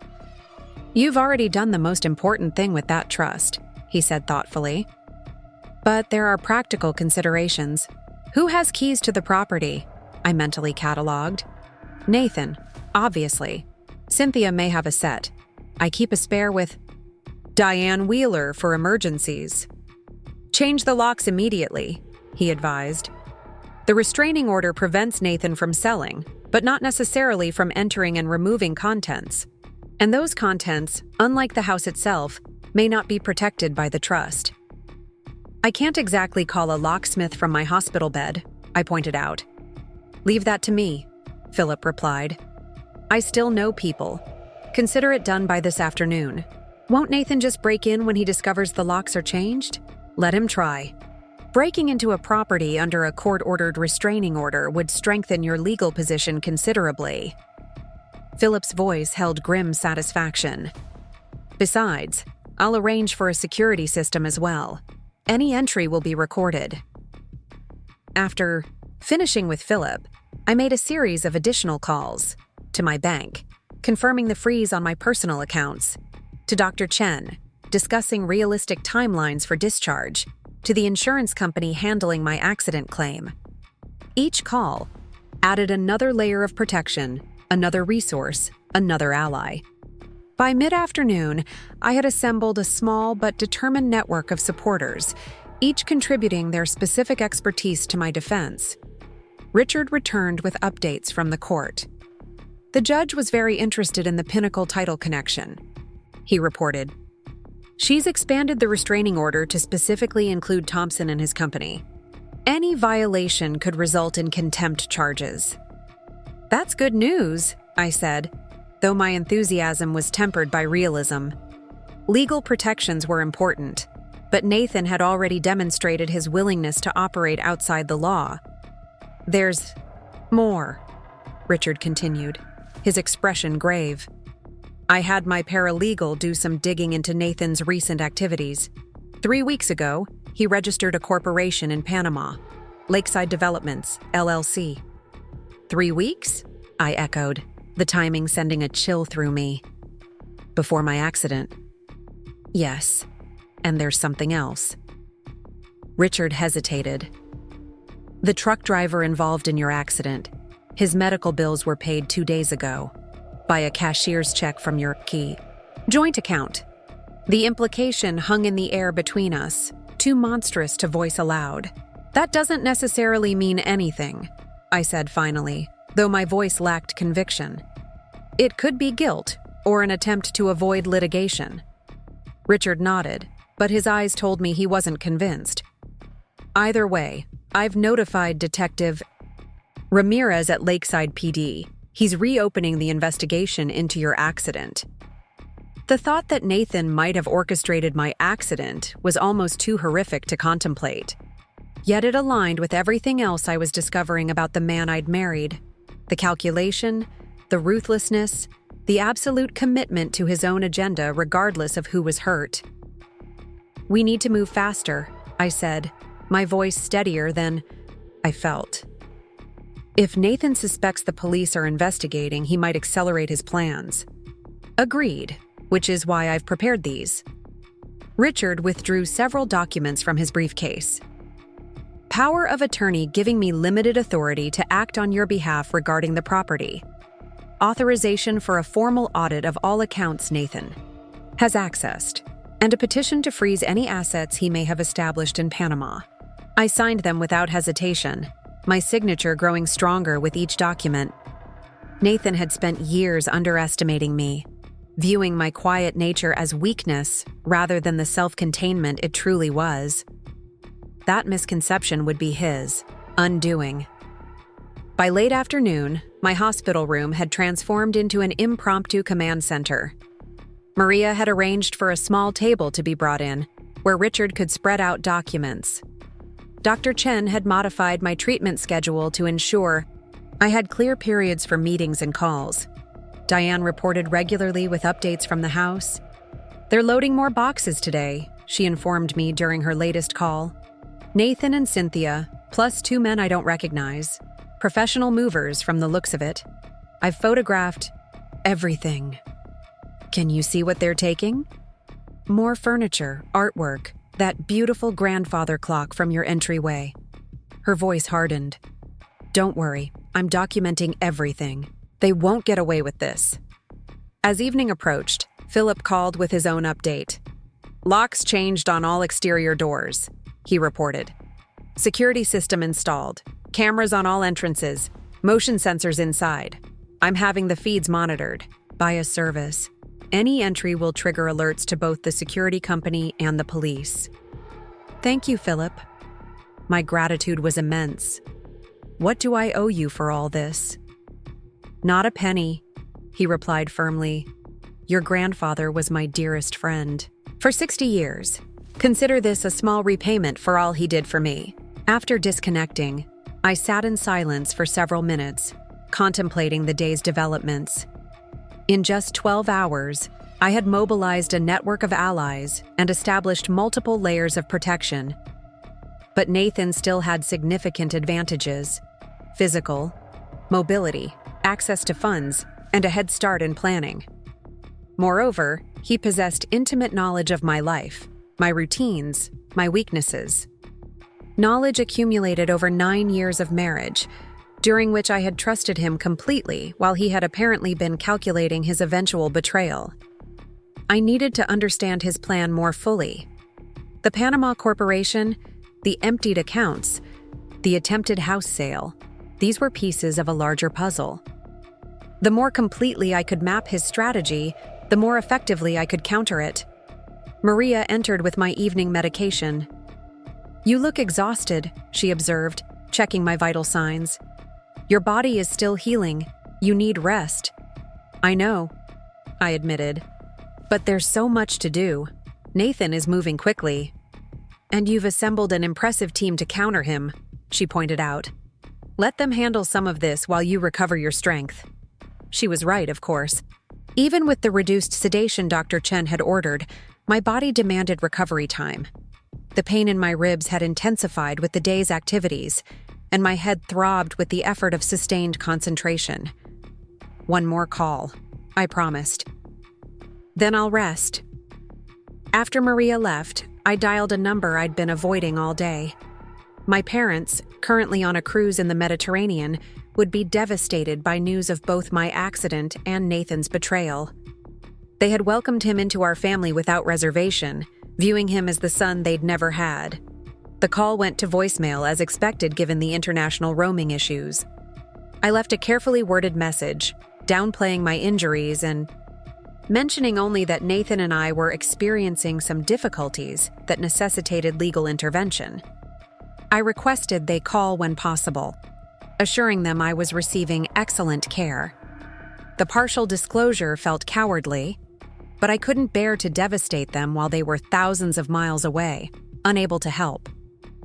Speaker 1: "You've already done the most important thing with that trust," he said thoughtfully. "But there are practical considerations. Who has keys to the property?" I mentally cataloged. "Nathan, obviously. Cynthia may have a set. I keep a spare with Diane Wheeler for emergencies." "Change the locks immediately," he advised. "The restraining order prevents Nathan from selling, but not necessarily from entering and removing contents. And those contents, unlike the house itself, may not be protected by the trust." "I can't exactly call a locksmith from my hospital bed," I pointed out. "Leave that to me," Philip replied. "I still know people. Consider it done by this afternoon. Won't Nathan just break in when he discovers the locks are changed? Let him try. Breaking into a property under a court-ordered restraining order would strengthen your legal position considerably." Philip's voice held grim satisfaction. "Besides, I'll arrange for a security system as well. Any entry will be recorded." After finishing with Philip, I made a series of additional calls to my bank, confirming the freeze on my personal accounts, to Dr. Chen, discussing realistic timelines for discharge, to the insurance company handling my accident claim. Each call added another layer of protection, another resource, another ally. By mid-afternoon, I had assembled a small but determined network of supporters, each contributing their specific expertise to my defense. Richard returned with updates from the court. The judge was very interested in the Pinnacle title connection. He reported, "She's expanded the restraining order to specifically include Thompson and his company. Any violation could result in contempt charges." "That's good news," I said, though my enthusiasm was tempered by realism. Legal protections were important, but Nathan had already demonstrated his willingness to operate outside the law. "There's more," Richard continued, his expression grave. "I had my paralegal do some digging into Nathan's recent activities. 3 weeks ago, he registered a corporation in Panama, Lakeside Developments, LLC. 3 weeks? I echoed, the timing sending a chill through me. Before my accident. Yes, and there's something else. Richard hesitated. The truck driver involved in your accident, his medical bills were paid 2 days ago by a cashier's check from your joint account. The implication hung in the air between us, too monstrous to voice aloud. That doesn't necessarily mean anything, I said finally, though my voice lacked conviction. It could be guilt or an attempt to avoid litigation. Richard nodded, but his eyes told me he wasn't convinced. Either way, I've notified Detective Ramirez at Lakeside PD. He's reopening the investigation into your accident. The thought that Nathan might have orchestrated my accident was almost too horrific to contemplate. Yet it aligned with everything else I was discovering about the man I'd married. The calculation, the ruthlessness, the absolute commitment to his own agenda regardless of who was hurt. We need to move faster, I said, my voice steadier than I felt. If Nathan suspects the police are investigating, he might accelerate his plans. Agreed, which is why I've prepared these. Richard withdrew several documents from his briefcase. Power of attorney giving me limited authority to act on your behalf regarding the property. Authorization for a formal audit of all accounts Nathan has accessed, and a petition to freeze any assets he may have established in Panama. I signed them without hesitation, my signature growing stronger with each document. Nathan had spent years underestimating me, viewing my quiet nature as weakness rather than the self-containment it truly was. That misconception would be his undoing. By late afternoon, my hospital room had transformed into an impromptu command center. Maria had arranged for a small table to be brought in, where Richard could spread out documents. Dr. Chen had modified my treatment schedule to ensure I had clear periods for meetings and calls. Diane reported regularly with updates from the house. "They're loading more boxes today," she informed me during her latest call. "Nathan and Cynthia, plus 2 men I don't recognize. Professional movers from the looks of it. I've photographed everything. Can you see what they're taking? More furniture, artwork, that beautiful grandfather clock from your entryway." Her voice hardened. "Don't worry, I'm documenting everything. They won't get away with this." As evening approached, Philip called with his own update. "Locks changed on all exterior doors," he reported. "Security system installed. Cameras on all entrances. Motion sensors inside. I'm having the feeds monitored by a service. Any entry will trigger alerts to both the security company and the police." "Thank you, Philip." My gratitude was immense. "What do I owe you for all this?" "Not a penny," he replied firmly. "Your grandfather was my dearest friend. For 60 years. Consider this a small repayment for all he did for me." After disconnecting, I sat in silence for several minutes, contemplating the day's developments. In just 12 hours, I had mobilized a network of allies and established multiple layers of protection. But Nathan still had significant advantages: physical, mobility, access to funds, and a head start in planning. Moreover, he possessed intimate knowledge of my life, my routines, my weaknesses. Knowledge accumulated over 9 years of marriage, during which I had trusted him completely while he had apparently been calculating his eventual betrayal. I needed to understand his plan more fully. The Panama Corporation, the emptied accounts, the attempted house sale, these were pieces of a larger puzzle. The more completely I could map his strategy, the more effectively I could counter it. Maria entered with my evening medication. "You look exhausted," she observed, checking my vital signs. "Your body is still healing. You need rest." "I know," I admitted. "But there's so much to do. Nathan is moving quickly." "And you've assembled an impressive team to counter him," she pointed out. "Let them handle some of this while you recover your strength." She was right, of course. Even with the reduced sedation Dr. Chen had ordered, my body demanded recovery time. The pain in my ribs had intensified with the day's activities, and my head throbbed with the effort of sustained concentration. "One more call," I promised. "Then I'll rest." After Maria left, I dialed a number I'd been avoiding all day. My parents, currently on a cruise in the Mediterranean, would be devastated by news of both my accident and Nathan's betrayal. They had welcomed him into our family without reservation, viewing him as the son they'd never had. The call went to voicemail as expected given the international roaming issues. I left a carefully worded message, downplaying my injuries and mentioning only that Nathan and I were experiencing some difficulties that necessitated legal intervention. I requested they call when possible, assuring them I was receiving excellent care. The partial disclosure felt cowardly, but I couldn't bear to devastate them while they were thousands of miles away, unable to help.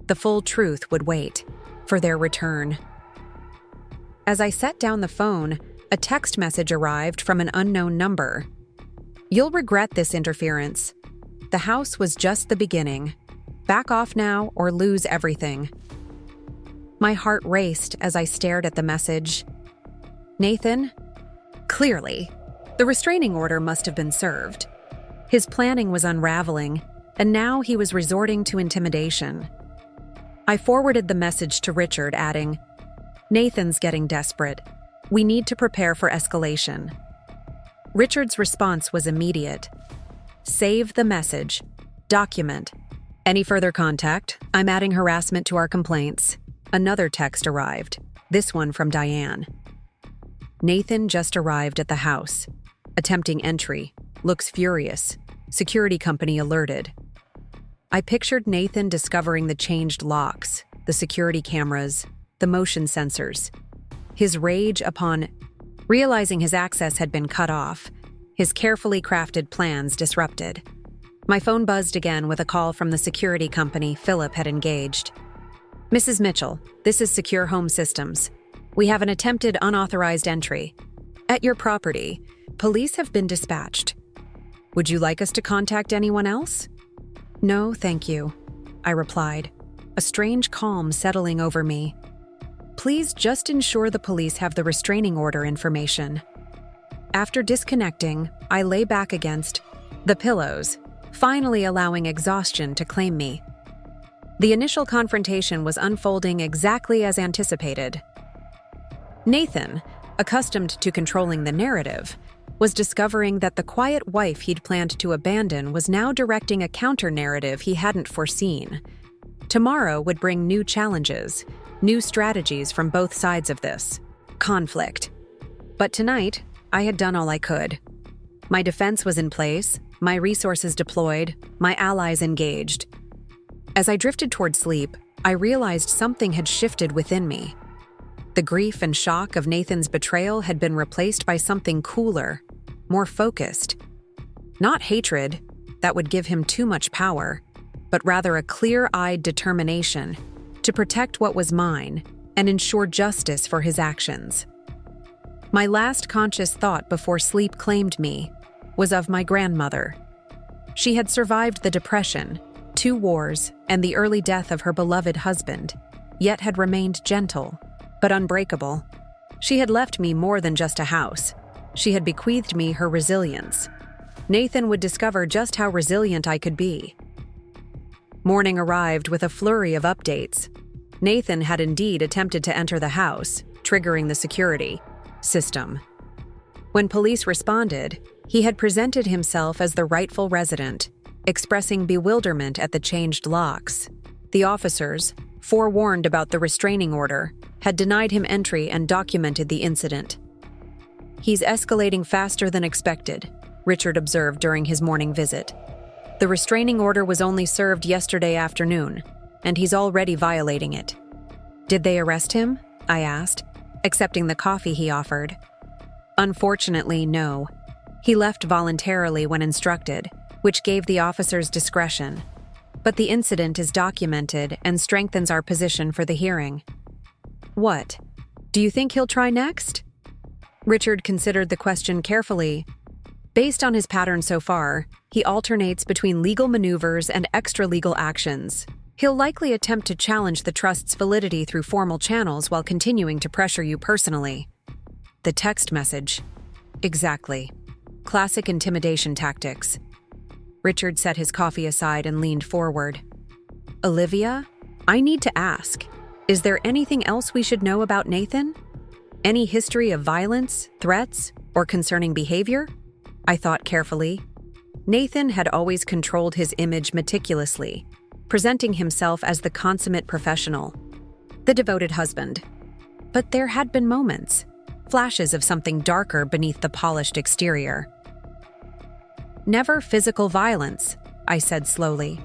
Speaker 1: The full truth would wait for their return. As I set down the phone, a text message arrived from an unknown number. "You'll regret this interference. The house was just the beginning. Back off now or lose everything." My heart raced as I stared at the message. Nathan? Clearly, the restraining order must have been served. His planning was unraveling, and now he was resorting to intimidation. I forwarded the message to Richard, adding, "Nathan's getting desperate. We need to prepare for escalation." Richard's response was immediate. "Save the message. Document. Any further contact? I'm adding harassment to our complaints." Another text arrived, this one from Diane. "Nathan just arrived at the house. Attempting entry. Looks furious. Security company alerted." I pictured Nathan discovering the changed locks, the security cameras, the motion sensors. His rage upon realizing his access had been cut off, his carefully crafted plans disrupted. My phone buzzed again with a call from the security company Philip had engaged. "Mrs. Mitchell, this is Secure Home Systems. We have an attempted unauthorized entry. At your property, police have been dispatched. Would you like us to contact anyone else?" "No, thank you," I replied, a strange calm settling over me. "Please just ensure the police have the restraining order information." After disconnecting, I lay back against the pillows, finally allowing exhaustion to claim me. The initial confrontation was unfolding exactly as anticipated. Nathan, accustomed to controlling the narrative, was discovering that the quiet wife he'd planned to abandon was now directing a counter-narrative he hadn't foreseen. Tomorrow would bring new challenges, new strategies from both sides of this conflict. But tonight, I had done all I could. My defense was in place, my resources deployed, my allies engaged. As I drifted toward sleep, I realized something had shifted within me. The grief and shock of Nathan's betrayal had been replaced by something cooler, more focused. Not hatred, that would give him too much power, but rather a clear-eyed determination to protect what was mine and ensure justice for his actions. My last conscious thought before sleep claimed me was of my grandmother. She had survived the Depression, 2 wars, and the early death of her beloved husband, yet had remained gentle, but unbreakable. She had left me more than just a house. She had bequeathed me her resilience. Nathan would discover just how resilient I could be. Morning arrived with a flurry of updates. Nathan had indeed attempted to enter the house, triggering the security system. When police responded, he had presented himself as the rightful resident, expressing bewilderment at the changed locks. The officers, forewarned about the restraining order, had denied him entry and documented the incident. "He's escalating faster than expected," Richard observed during his morning visit. "The restraining order was only served yesterday afternoon, and he's already violating it." "Did they arrest him?" I asked, accepting the coffee he offered. "Unfortunately, no. He left voluntarily when instructed, which gave the officers discretion. But the incident is documented and strengthens our position for the hearing." "What? Do you think he'll try next?" Richard considered the question carefully. Based on his pattern so far, he alternates between legal maneuvers and extra-legal actions. He'll likely attempt to challenge the trust's validity through formal channels while continuing to pressure you personally. The text message. Exactly. Classic intimidation tactics. Richard set his coffee aside and leaned forward. "Olivia, I need to ask, is there anything else we should know about Nathan? Any history of violence, threats, or concerning behavior?" I thought carefully. Nathan had always controlled his image meticulously, presenting himself as the consummate professional, the devoted husband. But there had been moments, flashes of something darker beneath the polished exterior. "Never physical violence," I said slowly.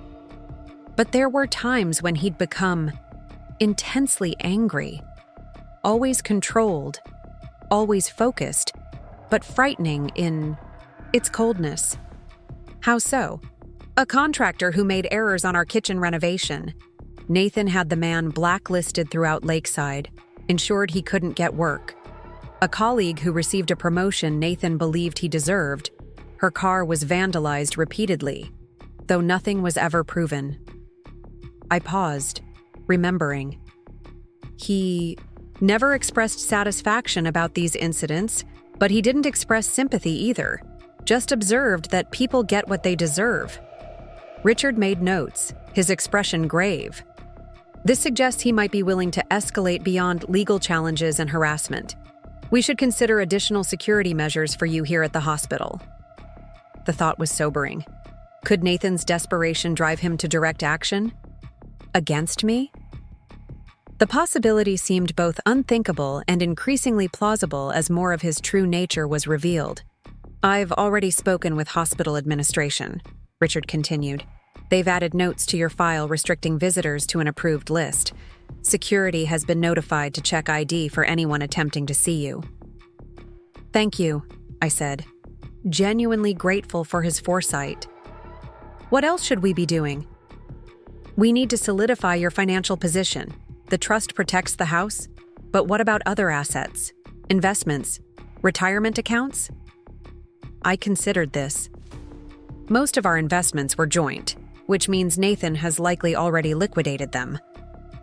Speaker 1: "But there were times when he'd become intensely angry, always controlled, always focused, but frightening in its coldness." "How so?" "A contractor who made errors on our kitchen renovation. Nathan had the man blacklisted throughout Lakeside, ensured he couldn't get work. A colleague who received a promotion Nathan believed he deserved. Her car was vandalized repeatedly, though nothing was ever proven." I paused, remembering. He never expressed satisfaction about these incidents, but he didn't express sympathy either, just observed that people get what they deserve. Richard made notes, his expression grave. This suggests he might be willing to escalate beyond legal challenges and harassment. "We should consider additional security measures for you here at the hospital." The thought was sobering. Could Nathan's desperation drive him to direct action? Against me? The possibility seemed both unthinkable and increasingly plausible as more of his true nature was revealed. "I've already spoken with hospital administration," Richard continued. "They've added notes to your file restricting visitors to an approved list. Security has been notified to check ID for anyone attempting to see you." "Thank you," I said, genuinely grateful for his foresight. "What else should we be doing?" "We need to solidify your financial position. The trust protects the house, but what about other assets? Investments? Retirement accounts?" I considered this. Most of our investments were joint, which means Nathan has likely already liquidated them.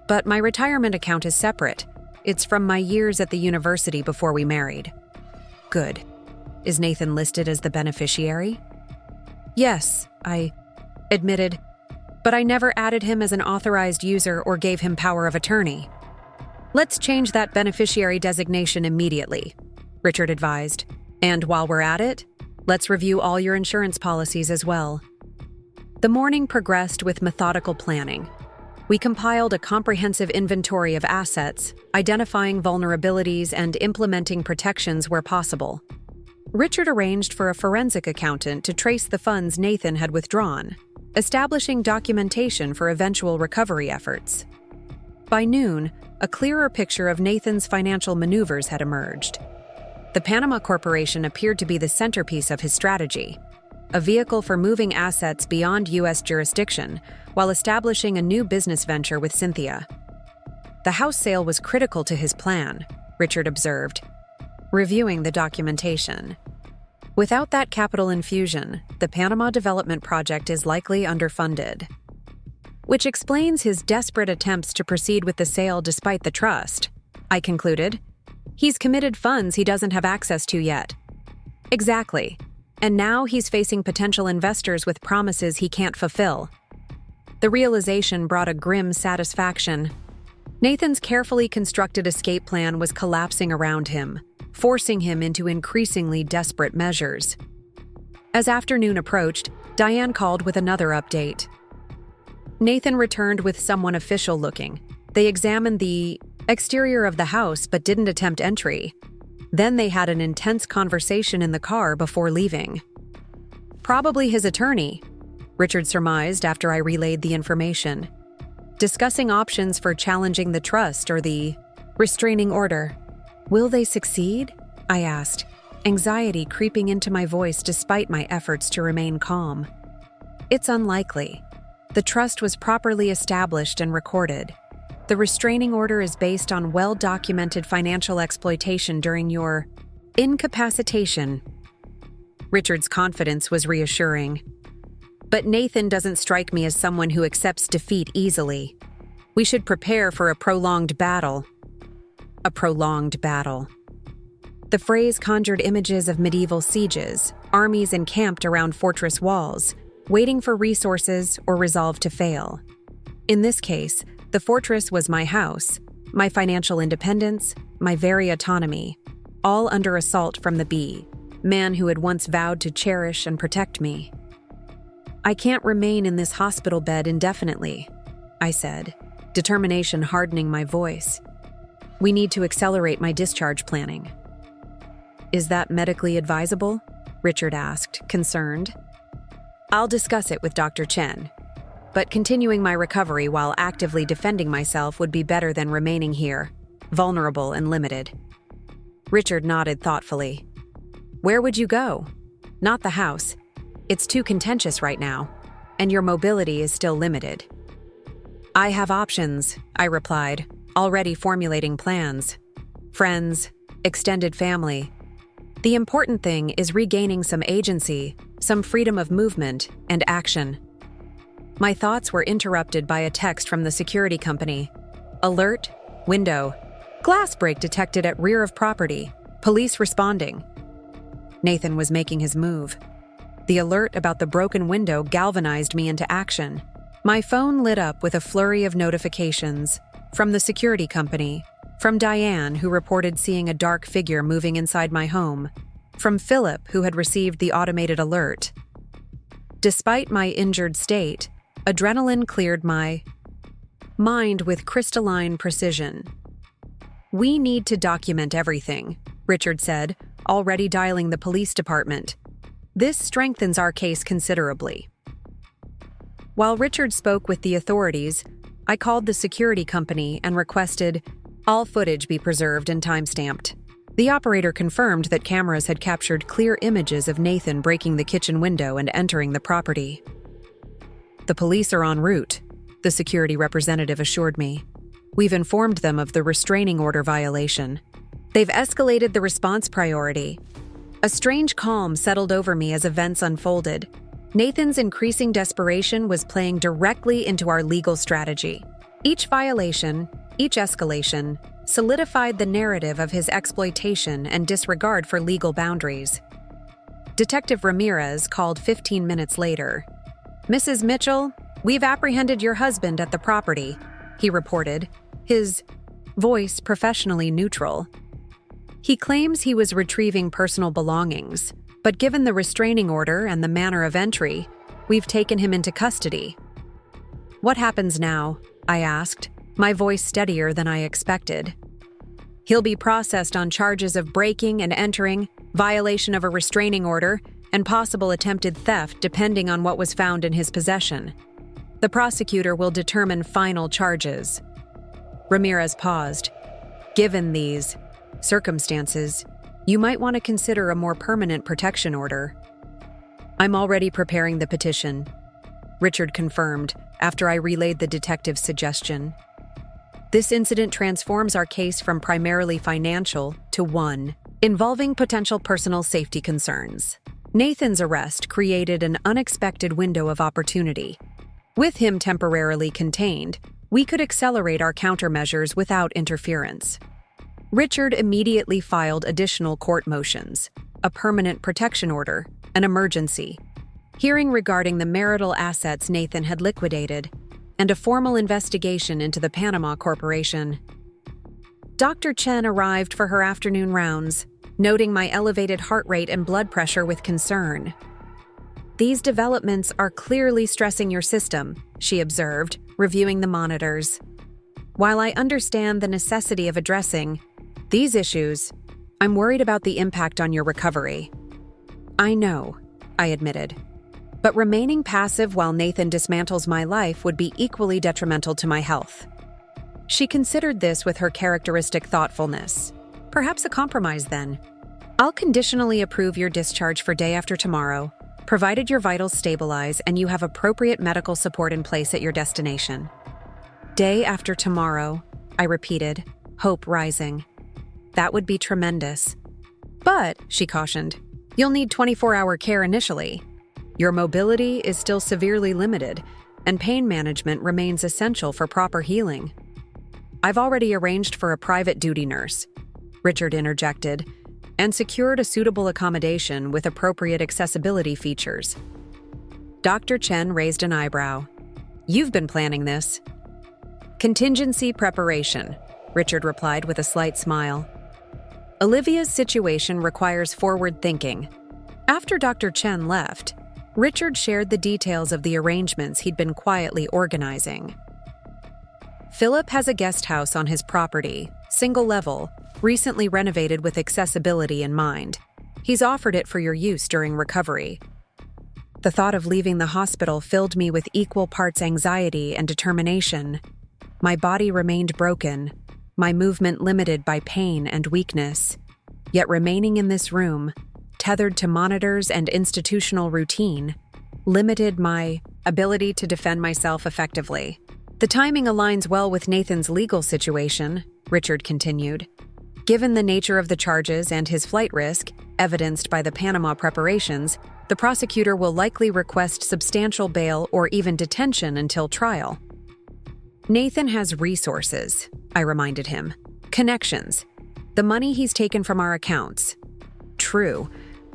Speaker 1: But my retirement account is separate. It's from my years at the university before we married. Good. Is Nathan listed as the beneficiary? Yes, I admitted, but I never added him as an authorized user or gave him power of attorney. Let's change that beneficiary designation immediately, Richard advised. And while we're at it, let's review all your insurance policies as well. The morning progressed with methodical planning. We compiled a comprehensive inventory of assets, identifying vulnerabilities and implementing protections where possible. Richard arranged for a forensic accountant to trace the funds Nathan had withdrawn, establishing documentation for eventual recovery efforts. By noon, a clearer picture of Nathan's financial maneuvers had emerged. The Panama Corporation appeared to be the centerpiece of his strategy, a vehicle for moving assets beyond U.S. jurisdiction while establishing a new business venture with Cynthia. The house sale was critical to his plan, Richard observed, reviewing the documentation. Without that capital infusion, the Panama development project is likely underfunded. Which explains his desperate attempts to proceed with the sale despite the trust, I concluded. He's committed funds he doesn't have access to yet. Exactly. And now he's facing potential investors with promises he can't fulfill. The realization brought a grim satisfaction. Nathan's carefully constructed escape plan was collapsing around him, forcing him into increasingly desperate measures. As afternoon approached, Diane called with another update. Nathan returned with someone official-looking. They examined the exterior of the house but didn't attempt entry. Then they had an intense conversation in the car before leaving. Probably his attorney, Richard surmised after I relayed the information. Discussing options for challenging the trust or the restraining order. Will they succeed? I asked, anxiety creeping into my voice despite my efforts to remain calm. It's unlikely. The trust was properly established and recorded. The restraining order is based on well-documented financial exploitation during your incapacitation. Richard's confidence was reassuring. But Nathan doesn't strike me as someone who accepts defeat easily. We should prepare for a prolonged battle. A prolonged battle. The phrase conjured images of medieval sieges, armies encamped around fortress walls, waiting for resources or resolved to fail. In this case, the fortress was my house, my financial independence, my very autonomy, all under assault from the bee, man who had once vowed to cherish and protect me. I can't remain in this hospital bed indefinitely, I said, determination hardening my voice. We need to accelerate my discharge planning. Is that medically advisable? Richard asked, concerned. I'll discuss it with Dr. Chen, but continuing my recovery while actively defending myself would be better than remaining here, vulnerable and limited. Richard nodded thoughtfully. Where would you go? Not the house. It's too contentious right now, and your mobility is still limited. I have options, I replied, already formulating plans. Friends, extended family. The important thing is regaining some agency, some freedom of movement and action. My thoughts were interrupted by a text from the security company. Alert, window. Glass break detected at rear of property. Police responding. Nathan was making his move. The alert about the broken window galvanized me into action. My phone lit up with a flurry of notifications. From the security company. From Diane, who reported seeing a dark figure moving inside my home. From Philip, who had received the automated alert. Despite my injured state, adrenaline cleared my mind with crystalline precision. We need to document everything, Richard said, already dialing the police department. This strengthens our case considerably. While Richard spoke with the authorities, I called the security company and requested all footage be preserved and time-stamped. The operator confirmed that cameras had captured clear images of Nathan breaking the kitchen window and entering the property. The police are en route, the security representative assured me. We've informed them of the restraining order violation. They've escalated the response priority. A strange calm settled over me as events unfolded. Nathan's increasing desperation was playing directly into our legal strategy. Each violation, each escalation, solidified the narrative of his exploitation and disregard for legal boundaries. Detective Ramirez called 15 minutes later. Mrs. Mitchell, we've apprehended your husband at the property, he reported, his voice professionally neutral. He claims he was retrieving personal belongings, but given the restraining order and the manner of entry, we've taken him into custody. What happens now? I asked, my voice steadier than I expected. He'll be processed on charges of breaking and entering, violation of a restraining order, and possible attempted theft depending on what was found in his possession. The prosecutor will determine final charges. Ramirez paused. Given these circumstances, you might want to consider a more permanent protection order. I'm already preparing the petition, Richard confirmed after I relayed the detective's suggestion. This incident transforms our case from primarily financial to one involving potential personal safety concerns. Nathan's arrest created an unexpected window of opportunity. With him temporarily contained, we could accelerate our countermeasures without interference. Richard immediately filed additional court motions, a permanent protection order, an emergency, hearing regarding the marital assets Nathan had liquidated, and a formal investigation into the Panama Corporation. Dr. Chen arrived for her afternoon rounds, noting my elevated heart rate and blood pressure with concern. "These developments are clearly stressing your system," she observed, reviewing the monitors. "While I understand the necessity of addressing these issues, I'm worried about the impact on your recovery." "I know," I admitted. "But remaining passive while Nathan dismantles my life would be equally detrimental to my health." She considered this with her characteristic thoughtfulness. "Perhaps a compromise, then. I'll conditionally approve your discharge for day after tomorrow, provided your vitals stabilize and you have appropriate medical support in place at your destination." "Day after tomorrow," I repeated, hope rising. "That would be tremendous. But," she cautioned, "you'll need 24-hour care initially. Your mobility is still severely limited, and pain management remains essential for proper healing." "I've already arranged for a private duty nurse," Richard interjected, "and secured a suitable accommodation with appropriate accessibility features." Dr. Chen raised an eyebrow. "You've been planning this." "Contingency preparation," Richard replied with a slight smile. "Olivia's situation requires forward thinking." After Dr. Chen left, Richard shared the details of the arrangements he'd been quietly organizing. "Philip has a guest house on his property, single level, recently renovated with accessibility in mind. He's offered it for your use during recovery." The thought of leaving the hospital filled me with equal parts anxiety and determination. My body remained broken, my movement limited by pain and weakness. Yet remaining in this room, tethered to monitors and institutional routine, limited my ability to defend myself effectively. "The timing aligns well with Nathan's legal situation," Richard continued. "Given the nature of the charges and his flight risk, evidenced by the Panama preparations, the prosecutor will likely request substantial bail or even detention until trial." "Nathan has resources," I reminded him. "Connections. The money he's taken from our accounts." "True,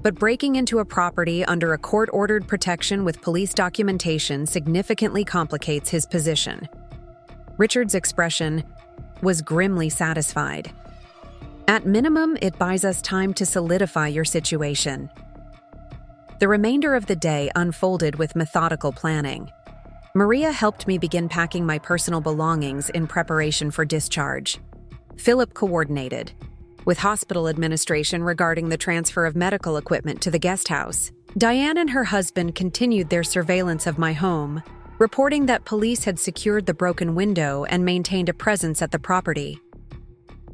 Speaker 1: but breaking into a property under a court-ordered protection with police documentation significantly complicates his position." Richard's expression was grimly satisfied. "At minimum, it buys us time to solidify your situation." The remainder of the day unfolded with methodical planning. Maria helped me begin packing my personal belongings in preparation for discharge. Philip coordinated with hospital administration regarding the transfer of medical equipment to the guest house. Diane and her husband continued their surveillance of my home, reporting that police had secured the broken window and maintained a presence at the property.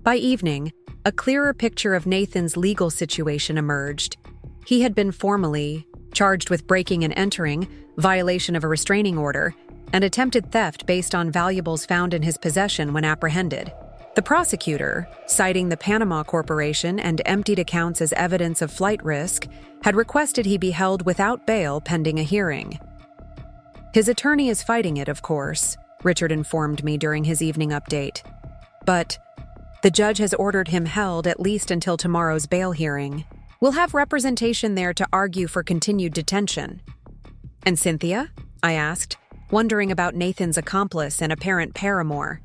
Speaker 1: By evening, a clearer picture of Nathan's legal situation emerged. He had been formally charged with breaking and entering, violation of a restraining order, and attempted theft based on valuables found in his possession when apprehended. The prosecutor, citing the Panama Corporation and emptied accounts as evidence of flight risk, had requested he be held without bail pending a hearing. "His attorney is fighting it, of course," Richard informed me during his evening update. "But the judge has ordered him held at least until tomorrow's bail hearing. We'll have representation there to argue for continued detention." "And Cynthia?" I asked, wondering about Nathan's accomplice and apparent paramour.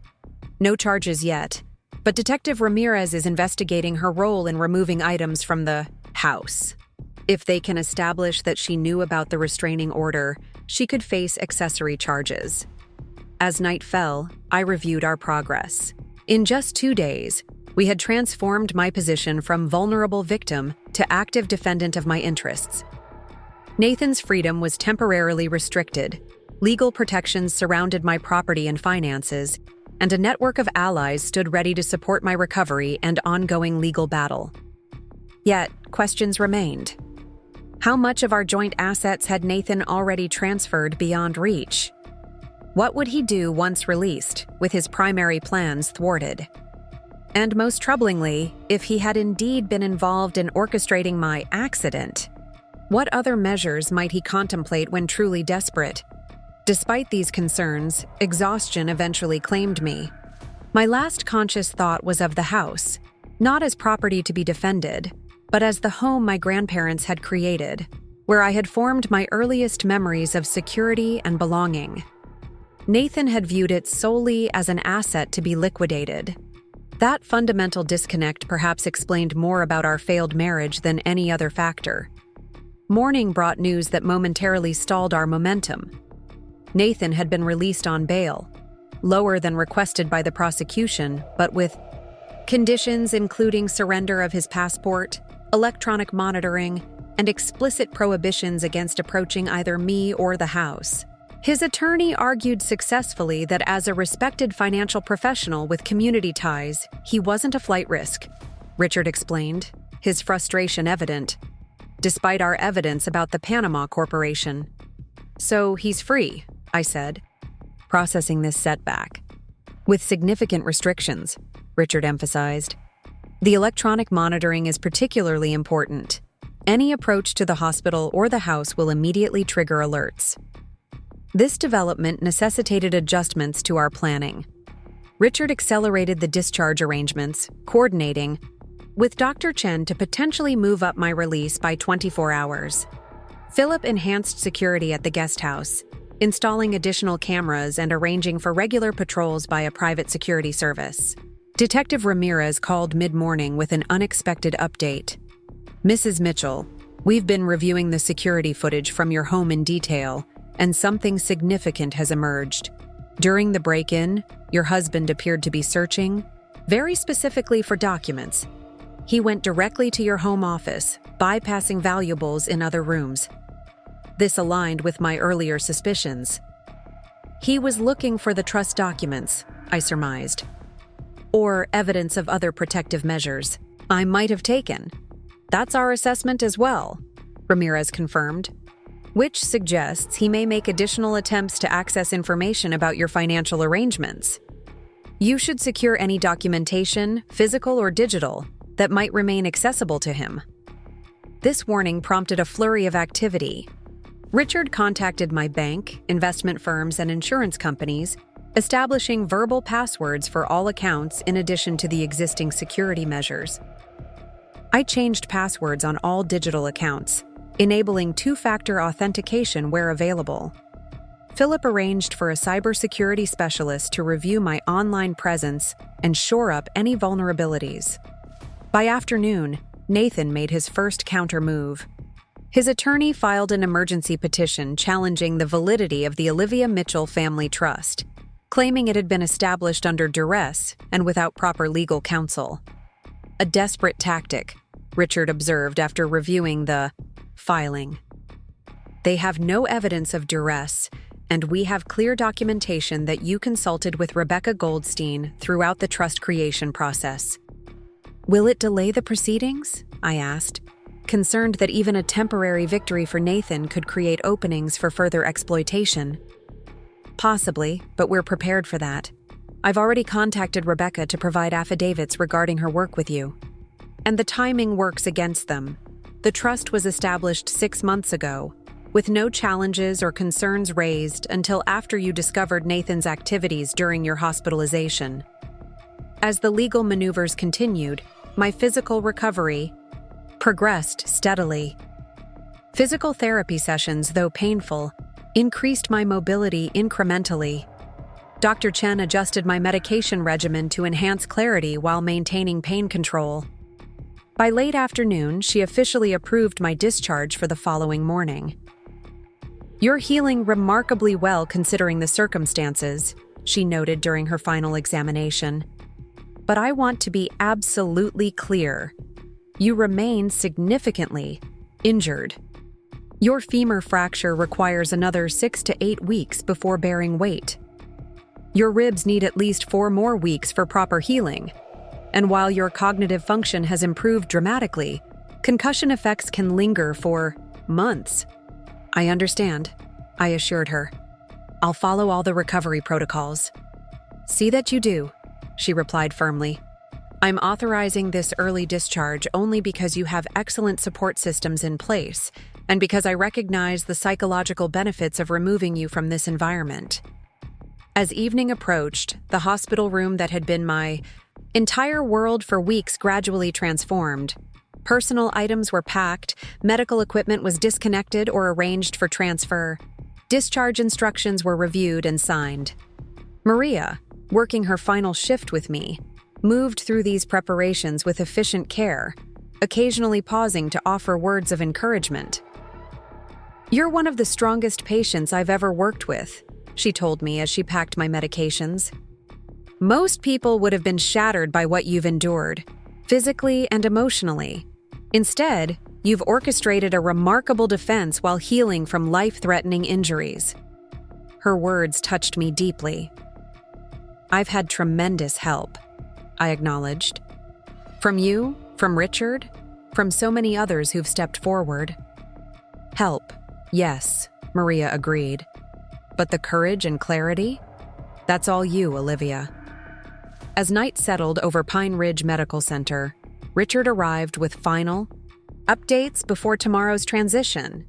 Speaker 1: "No charges yet, but Detective Ramirez is investigating her role in removing items from the house. If they can establish that she knew about the restraining order, she could face accessory charges." As night fell, I reviewed our progress. In just 2 days, we had transformed my position from vulnerable victim to active defendant of my interests. Nathan's freedom was temporarily restricted, legal protections surrounded my property and finances, and a network of allies stood ready to support my recovery and ongoing legal battle. Yet, questions remained. How much of our joint assets had Nathan already transferred beyond reach? What would he do once released, with his primary plans thwarted? And most troublingly, if he had indeed been involved in orchestrating my accident, what other measures might he contemplate when truly desperate? Despite these concerns, exhaustion eventually claimed me. My last conscious thought was of the house, not as property to be defended, but as the home my grandparents had created, where I had formed my earliest memories of security and belonging. Nathan had viewed it solely as an asset to be liquidated. That fundamental disconnect perhaps explained more about our failed marriage than any other factor. Morning brought news that momentarily stalled our momentum. Nathan had been released on bail, lower than requested by the prosecution, but with conditions including surrender of his passport, electronic monitoring, and explicit prohibitions against approaching either me or the house. His attorney argued successfully that as a respected financial professional with community ties, he wasn't a flight risk, Richard explained, his frustration evident, despite our evidence about the Panama Corporation. So he's free, I said, processing this setback. With significant restrictions, Richard emphasized. The electronic monitoring is particularly important. Any approach to the hospital or the house will immediately trigger alerts. This development necessitated adjustments to our planning. Richard accelerated the discharge arrangements, coordinating with Dr. Chen to potentially move up my release by 24 hours. Philip enhanced security at the guest house, installing additional cameras and arranging for regular patrols by a private security service. Detective Ramirez called mid-morning with an unexpected update. Mrs. Mitchell, we've been reviewing the security footage from your home in detail, and something significant has emerged. During the break-in, your husband appeared to be searching, very specifically for documents. He went directly to your home office, bypassing valuables in other rooms. This aligned with my earlier suspicions. He was looking for the trust documents, I surmised, or evidence of other protective measures I might have taken. That's our assessment as well, Ramirez confirmed, which suggests he may make additional attempts to access information about your financial arrangements. You should secure any documentation, physical or digital, that might remain accessible to him. This warning prompted a flurry of activity. Richard contacted my bank, investment firms, and insurance companies, establishing verbal passwords for all accounts in addition to the existing security measures. I changed passwords on all digital accounts, enabling two-factor authentication where available. Philip arranged for a cybersecurity specialist to review my online presence and shore up any vulnerabilities. By afternoon, Nathan made his first counter-move. His attorney filed an emergency petition challenging the validity of the Olivia Mitchell Family Trust, claiming it had been established under duress and without proper legal counsel. A desperate tactic, Richard observed after reviewing the filing. They have no evidence of duress, and we have clear documentation that you consulted with Rebecca Goldstein throughout the trust creation process. Will it delay the proceedings? I asked, concerned that even a temporary victory for Nathan could create openings for further exploitation. Possibly, but we're prepared for that. I've already contacted Rebecca to provide affidavits regarding her work with you. And the timing works against them. The trust was established 6 months ago, with no challenges or concerns raised until after you discovered Nathan's activities during your hospitalization. As the legal maneuvers continued, my physical recovery progressed steadily. Physical therapy sessions, though painful, increased my mobility incrementally. Dr. Chen adjusted my medication regimen to enhance clarity while maintaining pain control. By late afternoon, she officially approved my discharge for the following morning. You're healing remarkably well considering the circumstances, she noted during her final examination. But I want to be absolutely clear. You remain significantly injured. Your femur fracture requires another 6 to 8 weeks before bearing weight. Your ribs need at least 4 more weeks for proper healing. And while your cognitive function has improved dramatically, concussion effects can linger for months. I understand, I assured her. I'll follow all the recovery protocols. See that you do, she replied firmly. I'm authorizing this early discharge only because you have excellent support systems in place, and because I recognize the psychological benefits of removing you from this environment. As evening approached, the hospital room that had been my Entire world for weeks gradually transformed. Personal items were packed, medical equipment was disconnected or arranged for transfer. Discharge instructions were reviewed and signed. Maria, working her final shift with me, moved through these preparations with efficient care, occasionally pausing to offer words of encouragement. "You're one of the strongest patients I've ever worked with," she told me as she packed my medications. "Most people would have been shattered by what you've endured, physically and emotionally. Instead, you've orchestrated a remarkable defense while healing from life-threatening injuries." Her words touched me deeply. "I've had tremendous help," I acknowledged. "From you, from Richard, from so many others who've stepped forward." "Help, yes," Maria agreed. "But the courage and clarity? That's all you, Olivia." As night settled over Pine Ridge Medical Center, Richard arrived with final updates before tomorrow's transition.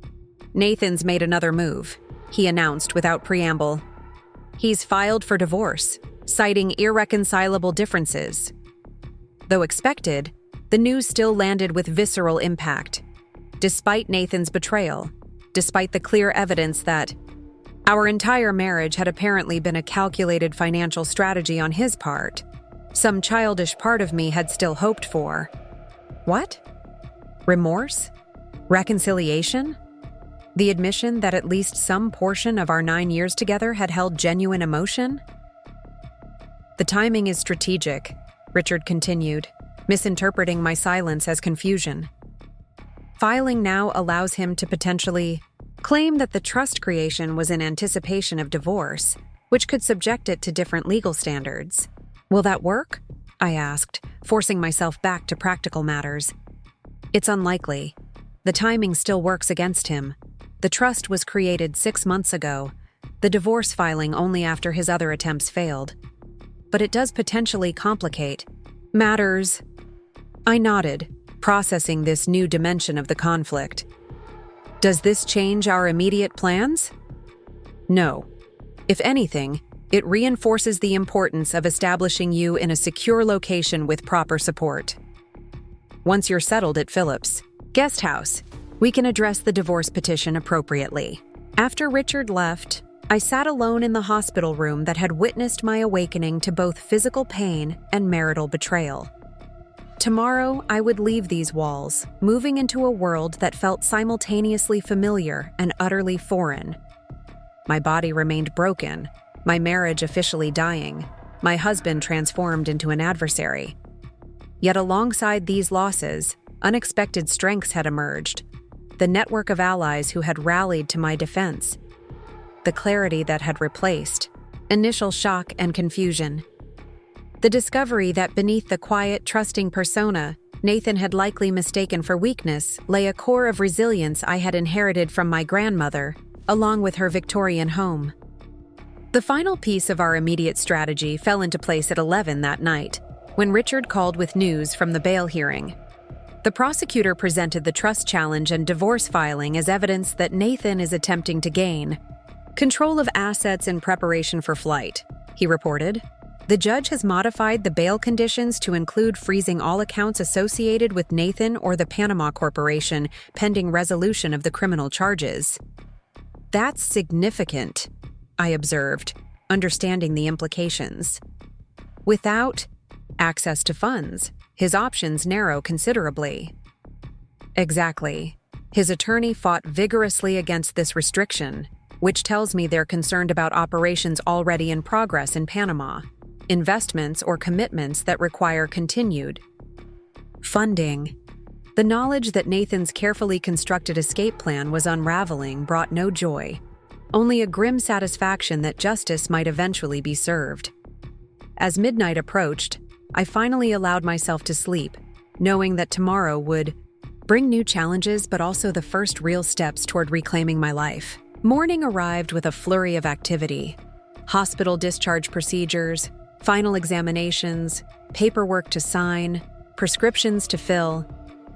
Speaker 1: "Nathan's made another move," he announced without preamble. "He's filed for divorce, citing irreconcilable differences." Though expected, the news still landed with visceral impact. Despite Nathan's betrayal, despite the clear evidence that our entire marriage had apparently been a calculated financial strategy on his part, some childish part of me had still hoped for. What? Remorse? Reconciliation? The admission that at least some portion of our 9 years together had held genuine emotion? "The timing is strategic," Richard continued, misinterpreting my silence as confusion. "Filing now allows him to potentially claim that the trust creation was in anticipation of divorce, which could subject it to different legal standards. Will that work?" I asked, forcing myself back to practical matters. "It's unlikely. The timing still works against him. The trust was created 6 months ago, the divorce filing only after his other attempts failed. But it does potentially complicate matters." I nodded, processing this new dimension of the conflict. "Does this change our immediate plans?" "No. If anything, it reinforces the importance of establishing you in a secure location with proper support. Once you're settled at Phillips' guest house, we can address the divorce petition appropriately." After Richard left, I sat alone in the hospital room that had witnessed my awakening to both physical pain and marital betrayal. Tomorrow, I would leave these walls, moving into a world that felt simultaneously familiar and utterly foreign. My body remained broken, my marriage officially dying, my husband transformed into an adversary. Yet alongside these losses, unexpected strengths had emerged, the network of allies who had rallied to my defense, the clarity that had replaced initial shock and confusion. The discovery that beneath the quiet, trusting persona Nathan had likely mistaken for weakness lay a core of resilience I had inherited from my grandmother, along with her Victorian home. The final piece of our immediate strategy fell into place at 11 that night, when Richard called with news from the bail hearing. The prosecutor presented the trust challenge and divorce filing as evidence that Nathan is attempting to gain control of assets in preparation for flight, he reported. The judge has modified the bail conditions to include freezing all accounts associated with Nathan or the Panama Corporation pending resolution of the criminal charges. That's significant, I observed, understanding the implications. Without access to funds, his options narrow considerably. Exactly. His attorney fought vigorously against this restriction, which tells me they're concerned about operations already in progress in Panama, investments or commitments that require continued funding. The knowledge that Nathan's carefully constructed escape plan was unraveling brought no joy, only a grim satisfaction that justice might eventually be served. As midnight approached, I finally allowed myself to sleep, knowing that tomorrow would bring new challenges but also the first real steps toward reclaiming my life. Morning arrived with a flurry of activity. Hospital discharge procedures, final examinations, paperwork to sign, prescriptions to fill.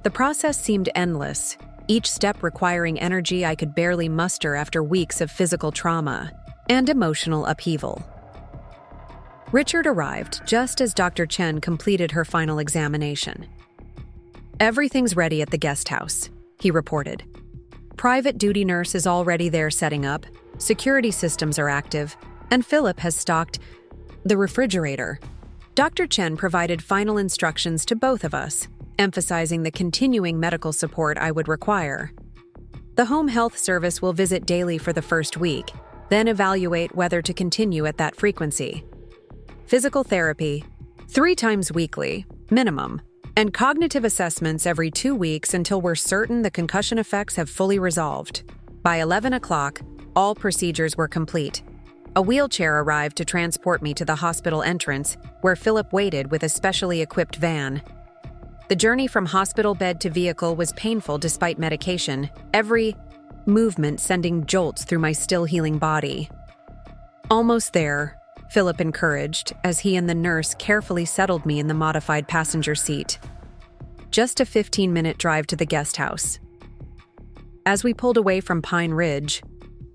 Speaker 1: The process seemed endless, each step requiring energy I could barely muster after weeks of physical trauma and emotional upheaval. Richard arrived just as Dr. Chen completed her final examination. "Everything's ready at the guest house," he reported. "Private duty nurse is already there setting up, security systems are active, and Philip has stocked the refrigerator." Dr. Chen provided final instructions to both of us, emphasizing the continuing medical support I would require. The home health service will visit daily for the first week, then evaluate whether to continue at that frequency. Physical therapy, 3 times weekly, minimum, and cognitive assessments every 2 weeks until we're certain the concussion effects have fully resolved. By 11 o'clock, all procedures were complete. A wheelchair arrived to transport me to the hospital entrance, where Philip waited with a specially equipped van. The journey from hospital bed to vehicle was painful despite medication, every movement sending jolts through my still-healing body. "Almost there," Philip encouraged as he and the nurse carefully settled me in the modified passenger seat. Just a 15-minute drive to the guest house. As we pulled away from Pine Ridge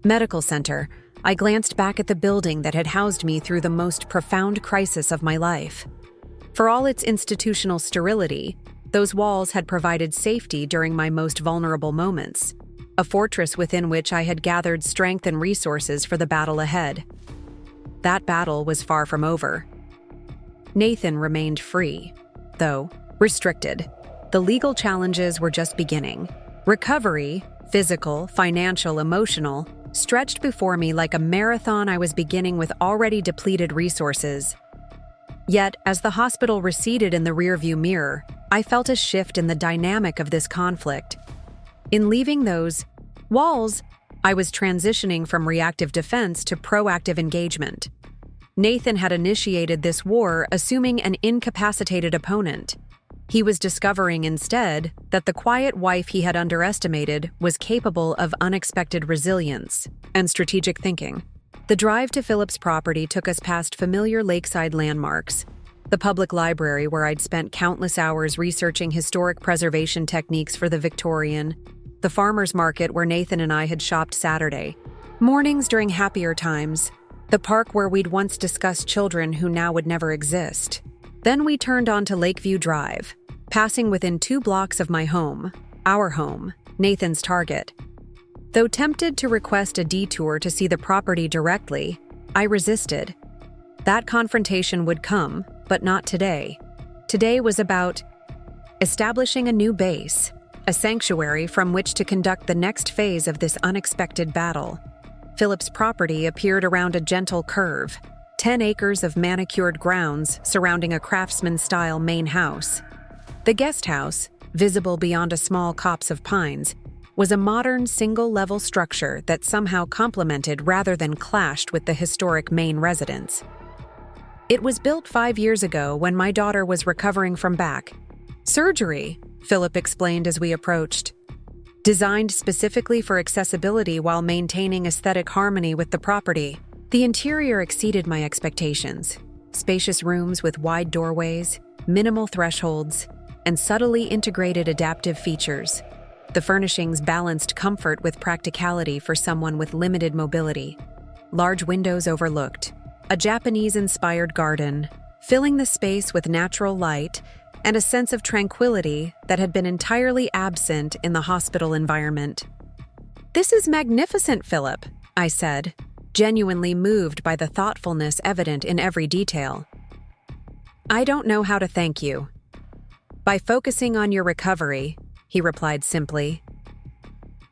Speaker 1: Medical Center, I glanced back at the building that had housed me through the most profound crisis of my life. For all its institutional sterility, those walls had provided safety during my most vulnerable moments, a fortress within which I had gathered strength and resources for the battle ahead. That battle was far from over. Nathan remained free, though restricted. The legal challenges were just beginning. Recovery, physical, financial, emotional, stretched before me like a marathon I was beginning with already depleted resources. Yet, as the hospital receded in the rearview mirror, I felt a shift in the dynamic of this conflict. In leaving those walls, I was transitioning from reactive defense to proactive engagement. Nathan had initiated this war assuming an incapacitated opponent. He was discovering instead that the quiet wife he had underestimated was capable of unexpected resilience and strategic thinking. The drive to Philip's property took us past familiar Lakeside landmarks, the public library where I'd spent countless hours researching historic preservation techniques for the Victorian, the farmer's market where Nathan and I had shopped Saturday, mornings during happier times, the park where we'd once discussed children who now would never exist. Then we turned onto Lakeview Drive, passing within 2 blocks of my home, our home, Nathan's target. Though tempted to request a detour to see the property directly, I resisted. That confrontation would come, but not today. Today was about establishing a new base, a sanctuary from which to conduct the next phase of this unexpected battle. Philip's property appeared around a gentle curve, 10 acres of manicured grounds surrounding a craftsman-style main house. The guest house, visible beyond a small copse of pines, was a modern single-level structure that somehow complemented rather than clashed with the historic main residence. It was built 5 years ago when my daughter was recovering from back surgery, Philip explained as we approached. Designed specifically for accessibility while maintaining aesthetic harmony with the property, the interior exceeded my expectations. Spacious rooms with wide doorways, minimal thresholds, and subtly integrated adaptive features. The furnishings balanced comfort with practicality for someone with limited mobility. Large windows overlooked a Japanese-inspired garden, filling the space with natural light and a sense of tranquility that had been entirely absent in the hospital environment. "This is magnificent, Philip," I said, genuinely moved by the thoughtfulness evident in every detail. "I don't know how to thank you." "By focusing on your recovery," he replied simply.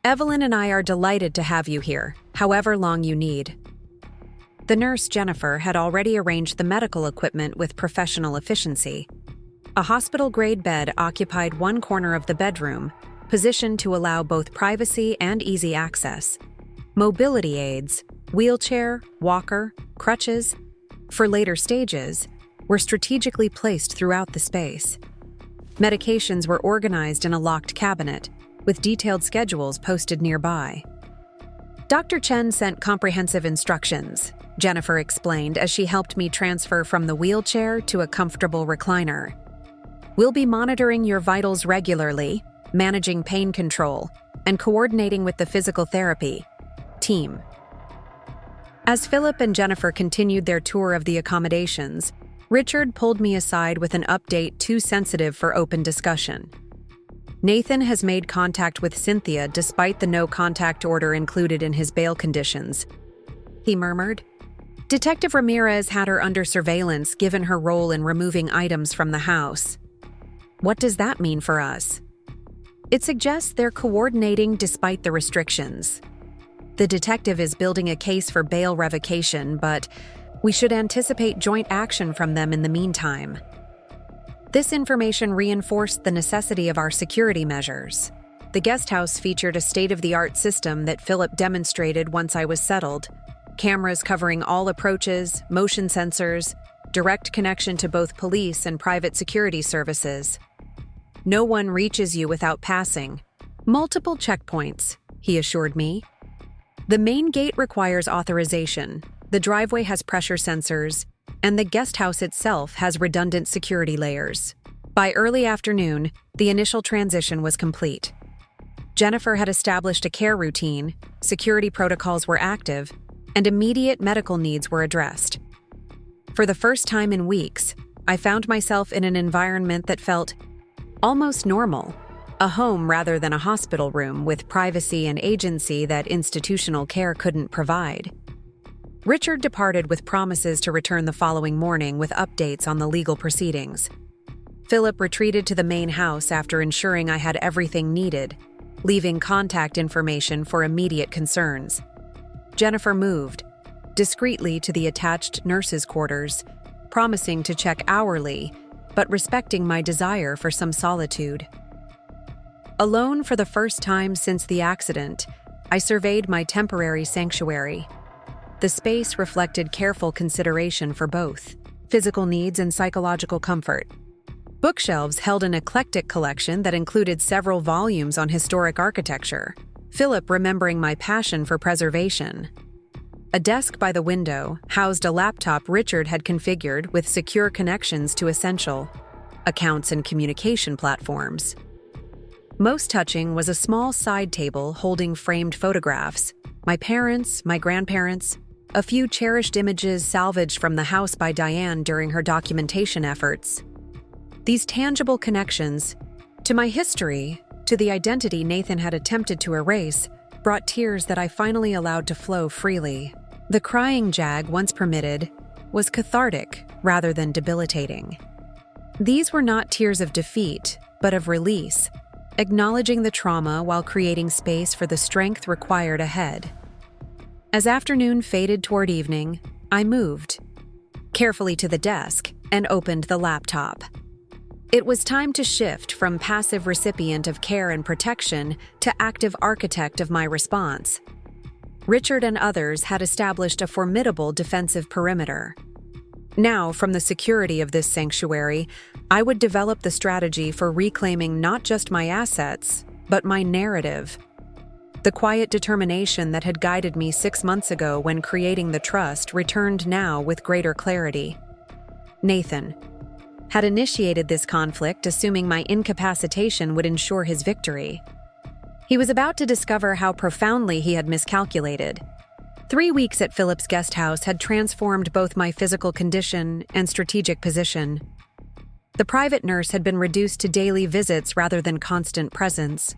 Speaker 1: "Evelyn and I are delighted to have you here, however long you need." The nurse, Jennifer, had already arranged the medical equipment with professional efficiency. A hospital-grade bed occupied one corner of the bedroom, positioned to allow both privacy and easy access. Mobility aids, wheelchair, walker, crutches, for later stages, were strategically placed throughout the space. Medications were organized in a locked cabinet, with detailed schedules posted nearby. "Dr. Chen sent comprehensive instructions," Jennifer explained as she helped me transfer from the wheelchair to a comfortable recliner. "We'll be monitoring your vitals regularly, managing pain control, and coordinating with the physical therapy team." As Philip and Jennifer continued their tour of the accommodations, Richard pulled me aside with an update too sensitive for open discussion. Nathan has made contact with Cynthia despite the no-contact order included in his bail conditions, he murmured. Detective Ramirez had her under surveillance given her role in removing items from the house. What does that mean for us? It suggests they're coordinating despite the restrictions. The detective is building a case for bail revocation, but we should anticipate joint action from them in the meantime. This information reinforced the necessity of our security measures. The guest house featured a state-of-the-art system that Philip demonstrated once I was settled. Cameras covering all approaches, motion sensors, direct connection to both police and private security services. No one reaches you without passing. Multiple checkpoints, he assured me. The main gate requires authorization, the driveway has pressure sensors, and the guest house itself has redundant security layers. By early afternoon, the initial transition was complete. Jennifer had established a care routine, security protocols were active, and immediate medical needs were addressed. For the first time in weeks, I found myself in an environment that felt almost normal, a home rather than a hospital room with privacy and agency that institutional care couldn't provide. Richard departed with promises to return the following morning with updates on the legal proceedings. Philip retreated to the main house after ensuring I had everything needed, leaving contact information for immediate concerns. Jennifer moved, discreetly to the attached nurses' quarters, promising to check hourly, but respecting my desire for some solitude. Alone for the first time since the accident, I surveyed my temporary sanctuary. The space reflected careful consideration for both physical needs and psychological comfort. Bookshelves held an eclectic collection that included several volumes on historic architecture, Philip remembering my passion for preservation. A desk by the window housed a laptop Richard had configured with secure connections to essential accounts and communication platforms. Most touching was a small side table holding framed photographs, my parents, my grandparents, a few cherished images salvaged from the house by Diane during her documentation efforts. These tangible connections to my history, to the identity Nathan had attempted to erase, brought tears that I finally allowed to flow freely. The crying jag once permitted was cathartic rather than debilitating. These were not tears of defeat, but of release, acknowledging the trauma while creating space for the strength required ahead. As afternoon faded toward evening, I moved carefully to the desk and opened the laptop. It was time to shift from passive recipient of care and protection to active architect of my response. Richard and others had established a formidable defensive perimeter. Now, from the security of this sanctuary, I would develop the strategy for reclaiming not just my assets, but my narrative. The quiet determination that had guided me 6 months ago when creating the trust returned now with greater clarity. Nathan had initiated this conflict, assuming my incapacitation would ensure his victory. He was about to discover how profoundly he had miscalculated. 3 weeks at Philip's guest house had transformed both my physical condition and strategic position. The private nurse had been reduced to daily visits rather than constant presence.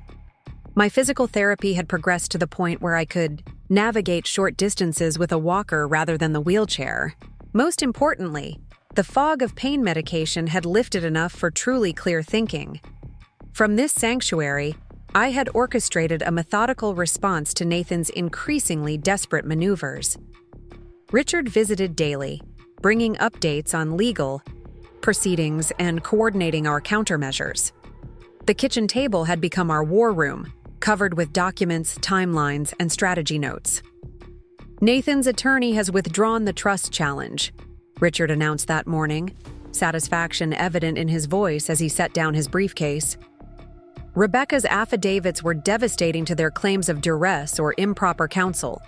Speaker 1: My physical therapy had progressed to the point where I could navigate short distances with a walker rather than the wheelchair. Most importantly, the fog of pain medication had lifted enough for truly clear thinking. From this sanctuary, I had orchestrated a methodical response to Nathan's increasingly desperate maneuvers. Richard visited daily, bringing updates on legal proceedings and coordinating our countermeasures. The kitchen table had become our war room, covered with documents, timelines, and strategy notes. Nathan's attorney has withdrawn the trust challenge, Richard announced that morning, satisfaction evident in his voice as he set down his briefcase. Rebecca's affidavits were devastating to their claims of duress or improper counsel.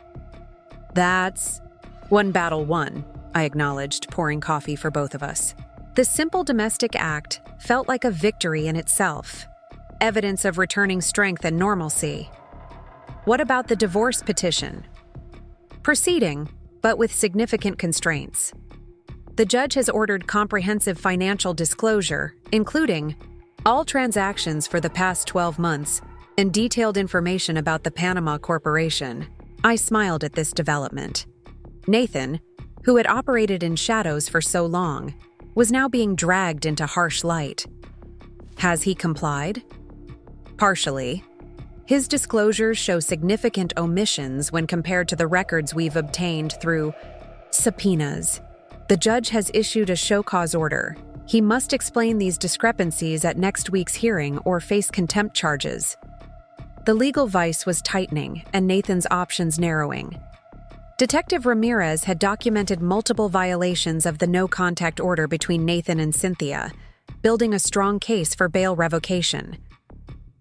Speaker 1: That's one battle won, I acknowledged, pouring coffee for both of us. The simple domestic act felt like a victory in itself, evidence of returning strength and normalcy. What about the divorce petition? Proceeding, but with significant constraints. The judge has ordered comprehensive financial disclosure, including all transactions for the past 12 months and detailed information about the Panama Corporation. I smiled at this development. Nathan, who had operated in shadows for so long, was now being dragged into harsh light. Has he complied? Partially. His disclosures show significant omissions when compared to the records we've obtained through subpoenas. The judge has issued a show cause order. He must explain these discrepancies at next week's hearing or face contempt charges. The legal vice was tightening and Nathan's options narrowing. Detective Ramirez had documented multiple violations of the no-contact order between Nathan and Cynthia, building a strong case for bail revocation.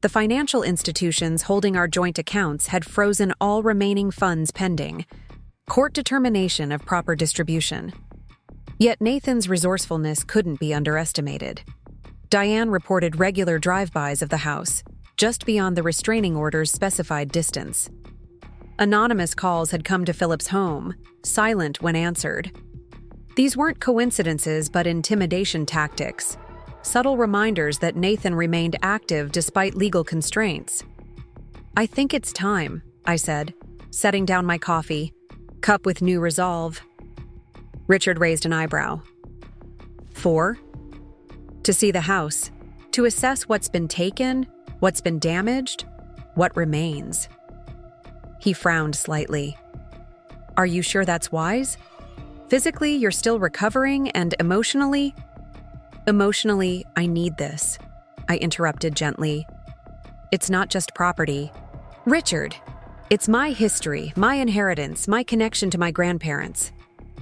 Speaker 1: The financial institutions holding our joint accounts had frozen all remaining funds pending court determination of proper distribution. Yet Nathan's resourcefulness couldn't be underestimated. Diane reported regular drive-bys of the house, just beyond the restraining order's specified distance. Anonymous calls had come to Philip's home, silent when answered. These weren't coincidences but intimidation tactics, subtle reminders that Nathan remained active despite legal constraints. "I think it's time," I said, setting down my coffee, cup with new resolve. Richard raised an eyebrow. "4? To see the house, to assess what's been taken, what's been damaged, what remains." He frowned slightly. "Are you sure that's wise? Physically, you're still recovering, and emotionally?" "Emotionally, I need this," I interrupted gently. "It's not just property. Richard, it's my history, my inheritance, my connection to my grandparents.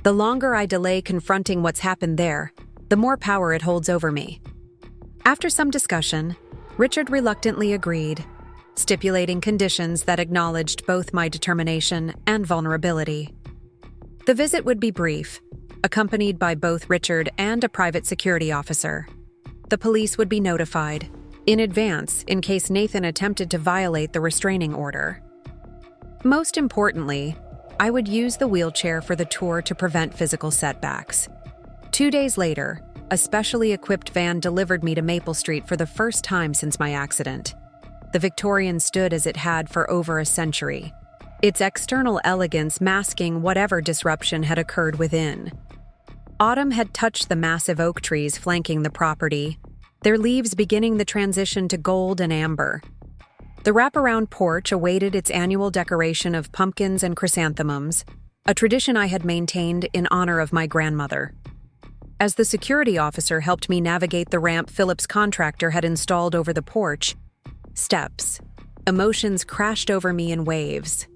Speaker 1: The longer I delay confronting what's happened there, the more power it holds over me." After some discussion, Richard reluctantly agreed, stipulating conditions that acknowledged both my determination and vulnerability. The visit would be brief, accompanied by both Richard and a private security officer. The police would be notified in advance in case Nathan attempted to violate the restraining order. Most importantly, I would use the wheelchair for the tour to prevent physical setbacks. 2 days later, a specially equipped van delivered me to Maple Street for the first time since my accident. The Victorian stood as it had for over a century, its external elegance masking whatever disruption had occurred within. Autumn had touched the massive oak trees flanking the property, their leaves beginning the transition to gold and amber. The wraparound porch awaited its annual decoration of pumpkins and chrysanthemums, a tradition I had maintained in honor of my grandmother. As the security officer helped me navigate the ramp Philip's contractor had installed over the porch, emotions crashed over me in waves.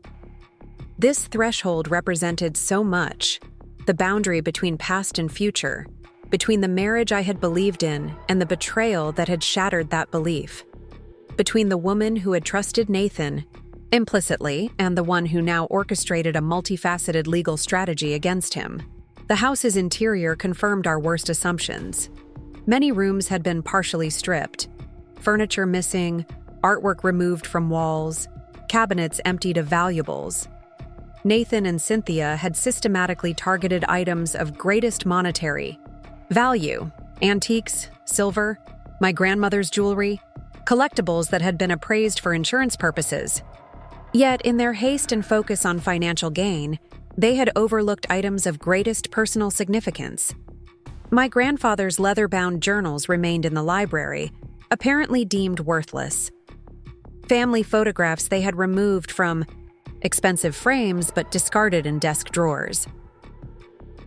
Speaker 1: This threshold represented so much, the boundary between past and future, between the marriage I had believed in and the betrayal that had shattered that belief. Between the woman who had trusted Nathan, implicitly, and the one who now orchestrated a multifaceted legal strategy against him. The house's interior confirmed our worst assumptions. Many rooms had been partially stripped, furniture missing, artwork removed from walls, cabinets emptied of valuables. Nathan and Cynthia had systematically targeted items of greatest monetary value, antiques, silver, my grandmother's jewelry, collectibles that had been appraised for insurance purposes. Yet, in their haste and focus on financial gain, they had overlooked items of greatest personal significance. My grandfather's leather-bound journals remained in the library, apparently deemed worthless. Family photographs they had removed from expensive frames but discarded in desk drawers.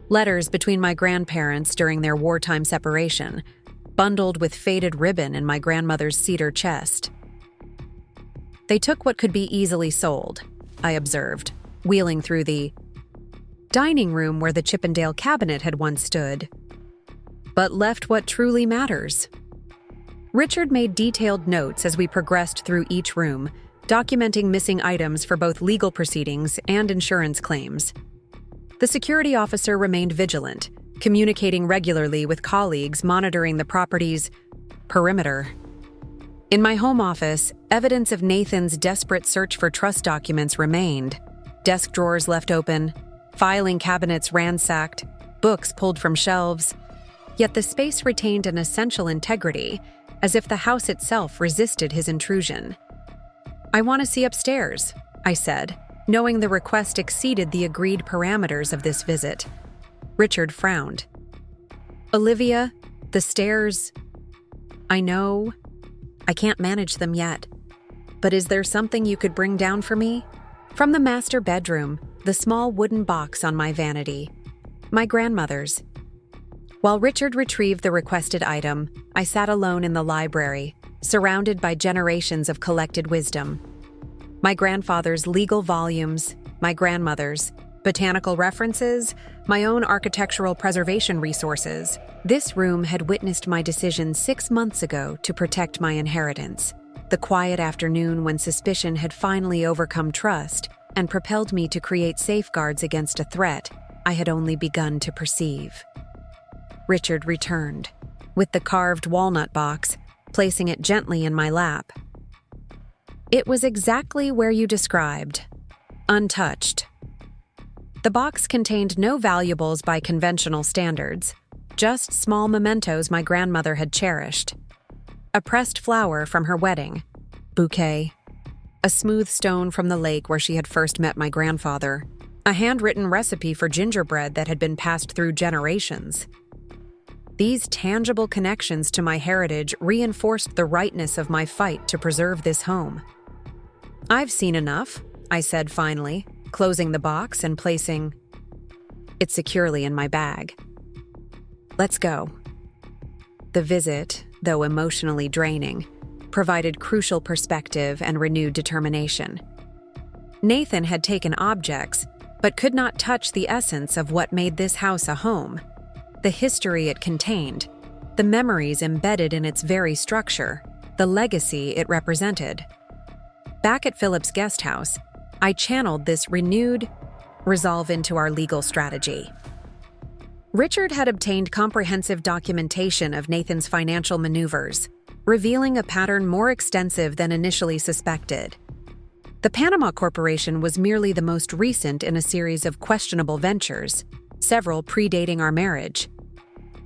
Speaker 1: Letters between my grandparents during their wartime separation, bundled with faded ribbon in my grandmother's cedar chest. They took what could be easily sold, I observed, wheeling through the dining room where the Chippendale cabinet had once stood, but left what truly matters. Richard made detailed notes as we progressed through each room, documenting missing items for both legal proceedings and insurance claims. The security officer remained vigilant, communicating regularly with colleagues monitoring the property's perimeter. In my home office, evidence of Nathan's desperate search for trust documents remained. Desk drawers left open, filing cabinets ransacked, books pulled from shelves. Yet the space retained an essential integrity, as if the house itself resisted his intrusion. "I want to see upstairs," I said, knowing the request exceeded the agreed parameters of this visit. Richard frowned. "Olivia, the stairs. I know. I can't manage them yet. But is there something you could bring down for me?" From the master bedroom, the small wooden box on my vanity. My grandmother's. While Richard retrieved the requested item, I sat alone in the library, surrounded by generations of collected wisdom. My grandfather's legal volumes, my grandmother's botanical references, my own architectural preservation resources. This room had witnessed my decision 6 months ago to protect my inheritance. The quiet afternoon when suspicion had finally overcome trust and propelled me to create safeguards against a threat I had only begun to perceive. Richard returned, with the carved walnut box, placing it gently in my lap. It was exactly where you described, untouched. The box contained no valuables by conventional standards, just small mementos my grandmother had cherished. A pressed flower from her wedding, bouquet, a smooth stone from the lake where she had first met my grandfather, a handwritten recipe for gingerbread that had been passed through generations. These tangible connections to my heritage reinforced the rightness of my fight to preserve this home. "I've seen enough," I said finally, closing the box and placing it securely in my bag. "Let's go." The visit, though emotionally draining, provided crucial perspective and renewed determination. Nathan had taken objects, but could not touch the essence of what made this house a home. The history it contained, the memories embedded in its very structure, the legacy it represented. Back at Philip's guest house, I channeled this renewed resolve into our legal strategy. Richard had obtained comprehensive documentation of Nathan's financial maneuvers, revealing a pattern more extensive than initially suspected. The Panama Corporation was merely the most recent in a series of questionable ventures, several predating our marriage.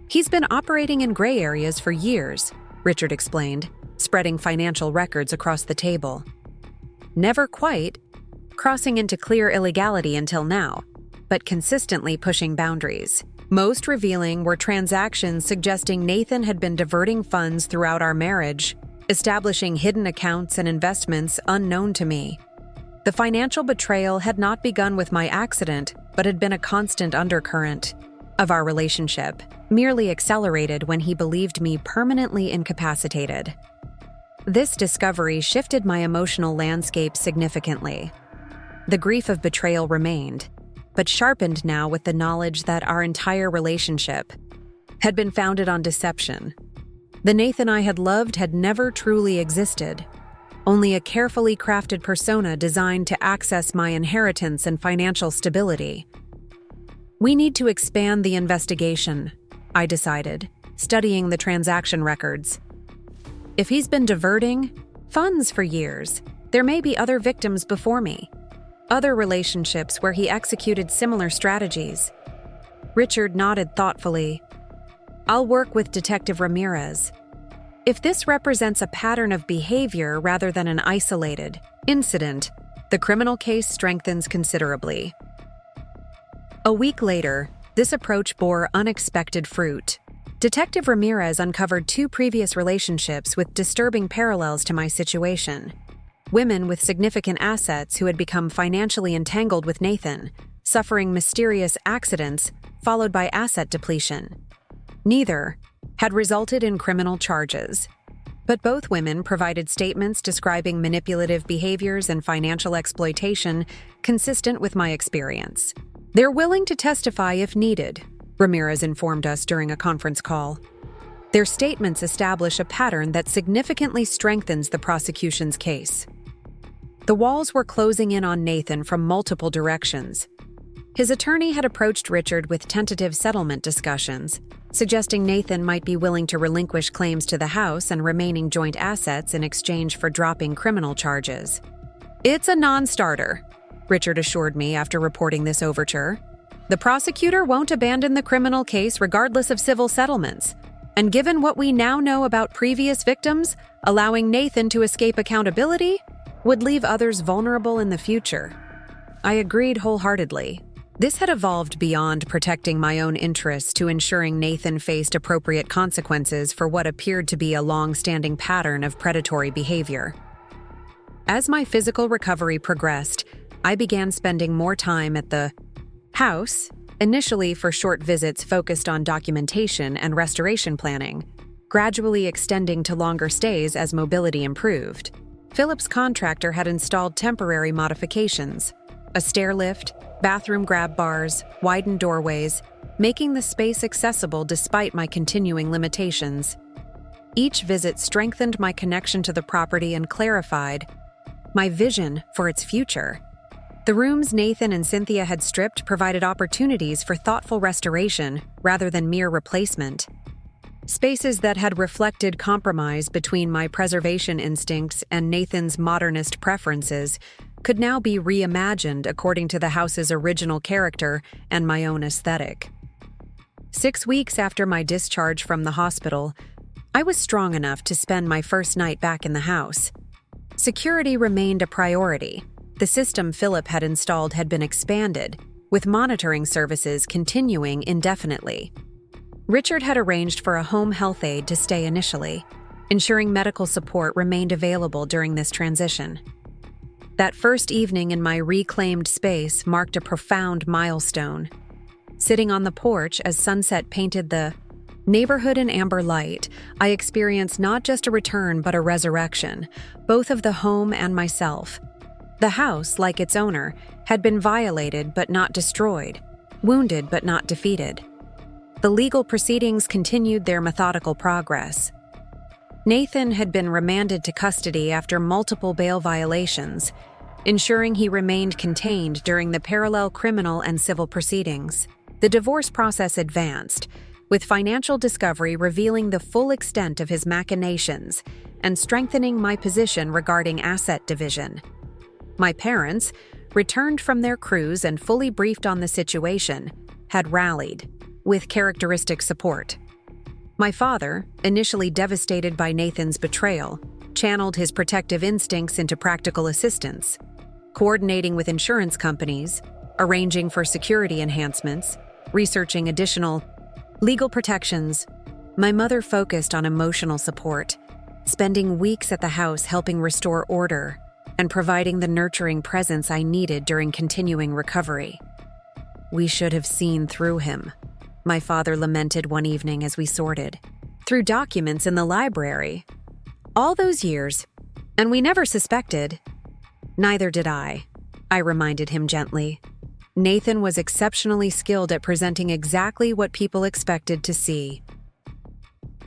Speaker 1: "He's been operating in gray areas for years," Richard explained, spreading financial records across the table. "Never quite crossing into clear illegality until now, but consistently pushing boundaries. Most revealing were transactions suggesting Nathan had been diverting funds throughout our marriage, establishing hidden accounts and investments unknown to me. The financial betrayal had not begun with my accident, but had been a constant undercurrent of our relationship, merely accelerated when he believed me permanently incapacitated. This discovery shifted my emotional landscape significantly. The grief of betrayal remained, but sharpened now with the knowledge that our entire relationship had been founded on deception. The Nathan I had loved had never truly existed, only a carefully crafted persona designed to access my inheritance and financial stability. "We need to expand the investigation," I decided, studying the transaction records. "If he's been diverting funds for years, there may be other victims before me, other relationships where he executed similar strategies." Richard nodded thoughtfully. "I'll work with Detective Ramirez. If this represents a pattern of behavior rather than an isolated incident, the criminal case strengthens considerably." A week later, this approach bore unexpected fruit. Detective Ramirez uncovered 2 previous relationships with disturbing parallels to my situation. Women with significant assets who had become financially entangled with Nathan, suffering mysterious accidents followed by asset depletion. Neither had resulted in criminal charges, but both women provided statements describing manipulative behaviors and financial exploitation consistent with my experience. "They're willing to testify if needed," Ramirez informed us during a conference call. "Their statements establish a pattern that significantly strengthens the prosecution's case." The walls were closing in on Nathan from multiple directions. His attorney had approached Richard with tentative settlement discussions, suggesting Nathan might be willing to relinquish claims to the house and remaining joint assets in exchange for dropping criminal charges. "It's a non-starter," Richard assured me after reporting this overture. The prosecutor won't abandon the criminal case regardless of civil settlements. And given what we now know about previous victims, allowing Nathan to escape accountability would leave others vulnerable in the future. I agreed wholeheartedly. This had evolved beyond protecting my own interests to ensuring Nathan faced appropriate consequences for what appeared to be a long-standing pattern of predatory behavior. As my physical recovery progressed, I began spending more time at the house, initially for short visits focused on documentation and restoration planning, gradually extending to longer stays as mobility improved. Philip's contractor had installed temporary modifications, a stair lift, bathroom grab bars, widened doorways, making the space accessible despite my continuing limitations. Each visit strengthened my connection to the property and clarified my vision for its future. The rooms Nathan and Cynthia had stripped provided opportunities for thoughtful restoration rather than mere replacement. Spaces that had reflected compromise between my preservation instincts and Nathan's modernist preferences could now be reimagined according to the house's original character and my own aesthetic. 6 weeks after my discharge from the hospital, I was strong enough to spend my first night back in the house. Security remained a priority. The system Philip had installed had been expanded, with monitoring services continuing indefinitely. Richard had arranged for a home health aide to stay initially, ensuring medical support remained available during this transition. That first evening in my reclaimed space marked a profound milestone. Sitting on the porch as sunset painted the neighborhood in amber light, I experienced not just a return but a resurrection, both of the home and myself. The house, like its owner, had been violated but not destroyed, wounded but not defeated. The legal proceedings continued their methodical progress. Nathan had been remanded to custody after multiple bail violations, ensuring he remained contained during the parallel criminal and civil proceedings. The divorce process advanced, with financial discovery revealing the full extent of his machinations and strengthening my position regarding asset division. My parents, returned from their cruise and fully briefed on the situation, had rallied, with characteristic support. My father, initially devastated by Nathan's betrayal, channeled his protective instincts into practical assistance, coordinating with insurance companies, arranging for security enhancements, researching additional legal protections. My mother focused on emotional support, spending weeks at the house helping restore order and providing the nurturing presence I needed during continuing recovery. "We should have seen through him," my father lamented one evening as we sorted through documents in the library. "All those years, and we never suspected." "Neither did I reminded him gently. Nathan was exceptionally skilled at presenting exactly what people expected to see.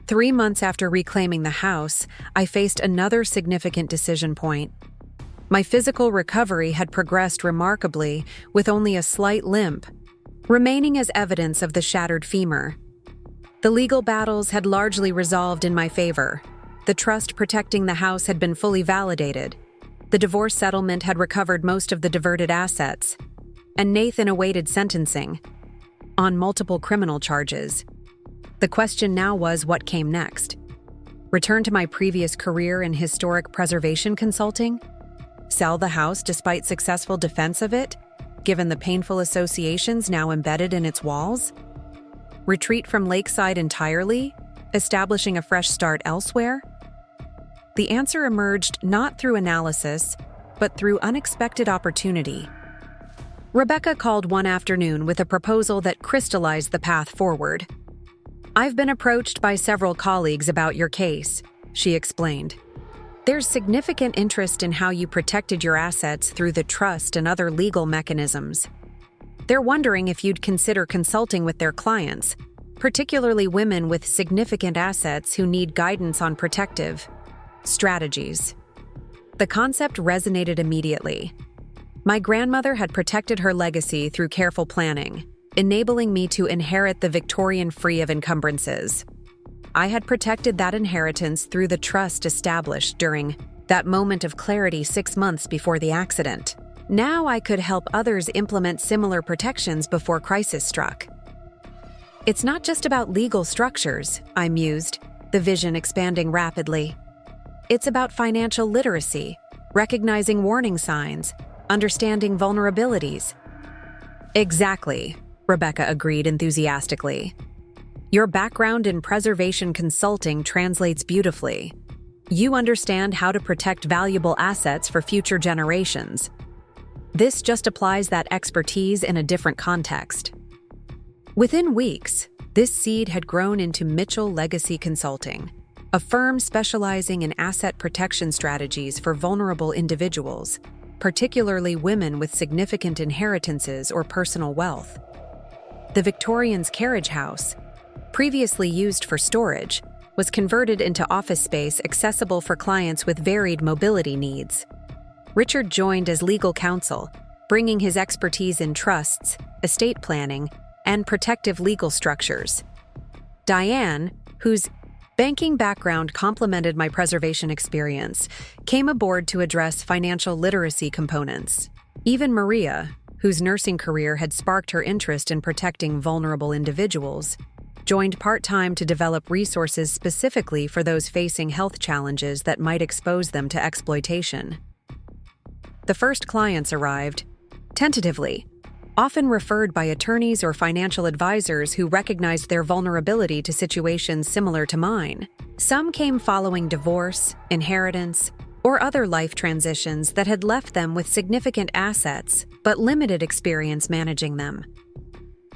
Speaker 1: 3 months after reclaiming the house, I faced another significant decision point. My physical recovery had progressed remarkably, with only a slight limp remaining as evidence of the shattered femur. The legal battles had largely resolved in my favor. The trust protecting the house had been fully validated. The divorce settlement had recovered most of the diverted assets, and Nathan awaited sentencing on multiple criminal charges. The question now was what came next. Return to my previous career in historic preservation consulting? Sell the house despite successful defense of it, given the painful associations now embedded in its walls? Retreat from Lakeside entirely, establishing a fresh start elsewhere? The answer emerged not through analysis, but through unexpected opportunity. Rebecca called one afternoon with a proposal that crystallized the path forward. "I've been approached by several colleagues about your case," she explained. "There's significant interest in how you protected your assets through the trust and other legal mechanisms. They're wondering if you'd consider consulting with their clients, particularly women with significant assets who need guidance on protective strategies." The concept resonated immediately. My grandmother had protected her legacy through careful planning, enabling me to inherit the Victorian free of encumbrances. I had protected that inheritance through the trust established during that moment of clarity 6 months before the accident. Now I could help others implement similar protections before crisis struck. It's not just about legal structures, I mused, the vision expanding rapidly. It's about financial literacy, recognizing warning signs, understanding vulnerabilities. Exactly, Rebecca agreed enthusiastically. Your background in preservation consulting translates beautifully. You understand how to protect valuable assets for future generations. This just applies that expertise in a different context. Within weeks, this seed had grown into Mitchell Legacy Consulting, a firm specializing in asset protection strategies for vulnerable individuals, particularly women with significant inheritances or personal wealth. The Victorian's carriage house, previously used for storage, was converted into office space accessible for clients with varied mobility needs. Richard joined as legal counsel, bringing his expertise in trusts, estate planning, and protective legal structures. Diane, whose banking background complemented my preservation experience, came aboard to address financial literacy components. Even Maria, whose nursing career had sparked her interest in protecting vulnerable individuals, joined part-time to develop resources specifically for those facing health challenges that might expose them to exploitation. The first clients arrived, tentatively, often referred by attorneys or financial advisors who recognized their vulnerability to situations similar to mine. Some came following divorce, inheritance, or other life transitions that had left them with significant assets but limited experience managing them.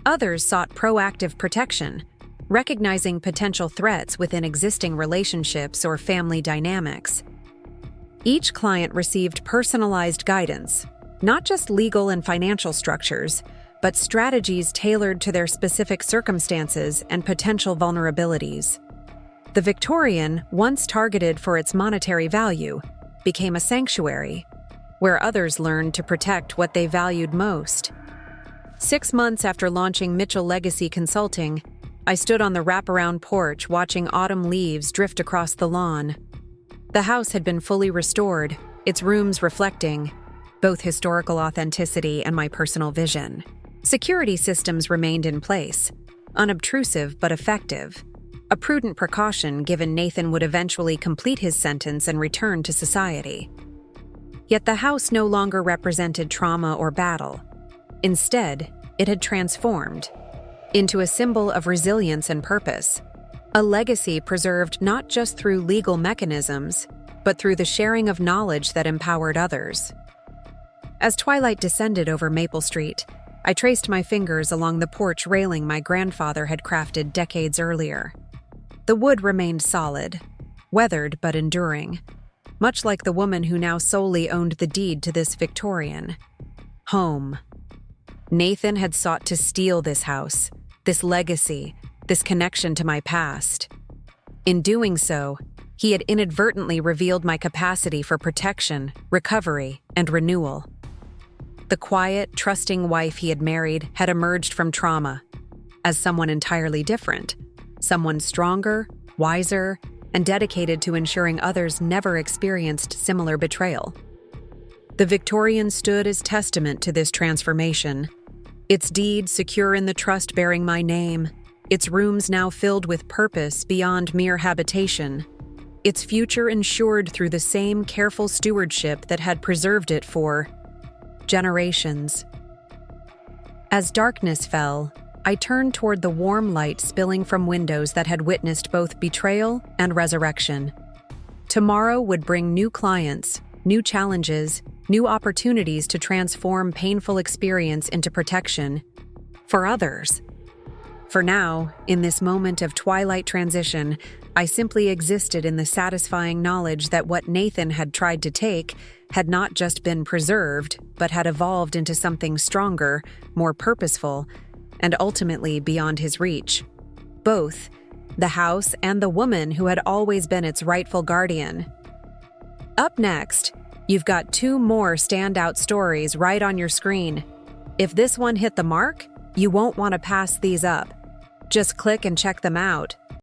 Speaker 1: Others sought proactive protection, recognizing potential threats within existing relationships or family dynamics. Each client received personalized guidance, not just legal and financial structures, but strategies tailored to their specific circumstances and potential vulnerabilities. The Victorian, once targeted for its monetary value, became a sanctuary, where others learned to protect what they valued most. 6 months after launching Mitchell Legacy Consulting, I stood on the wraparound porch watching autumn leaves drift across the lawn. The house had been fully restored, its rooms reflecting both historical authenticity and my personal vision. Security systems remained in place, unobtrusive but effective, a prudent precaution given Nathan would eventually complete his sentence and return to society. Yet the house no longer represented trauma or battle. Instead, it had transformed into a symbol of resilience and purpose, a legacy preserved not just through legal mechanisms, but through the sharing of knowledge that empowered others. As twilight descended over Maple Street, I traced my fingers along the porch railing my grandfather had crafted decades earlier. The wood remained solid, weathered but enduring, much like the woman who now solely owned the deed to this Victorian home. Nathan had sought to steal this house, this legacy, this connection to my past. In doing so, he had inadvertently revealed my capacity for protection, recovery, and renewal. The quiet, trusting wife he had married had emerged from trauma as someone entirely different, someone stronger, wiser, and dedicated to ensuring others never experienced similar betrayal. The Victorian stood as testament to this transformation, its deed secure in the trust bearing my name, its rooms now filled with purpose beyond mere habitation, its future ensured through the same careful stewardship that had preserved it for generations. As darkness fell, I turned toward the warm light spilling from windows that had witnessed both betrayal and resurrection. Tomorrow would bring new clients, new challenges, new opportunities to transform painful experience into protection for others. For now, in this moment of twilight transition, I simply existed in the satisfying knowledge that what Nathan had tried to take had not just been preserved, but had evolved into something stronger, more purposeful, and ultimately beyond his reach. Both, the house and the woman who had always been its rightful guardian. Up next, you've got 2 more standout stories right on your screen. If this one hit the mark, you won't want to pass these up. Just click and check them out.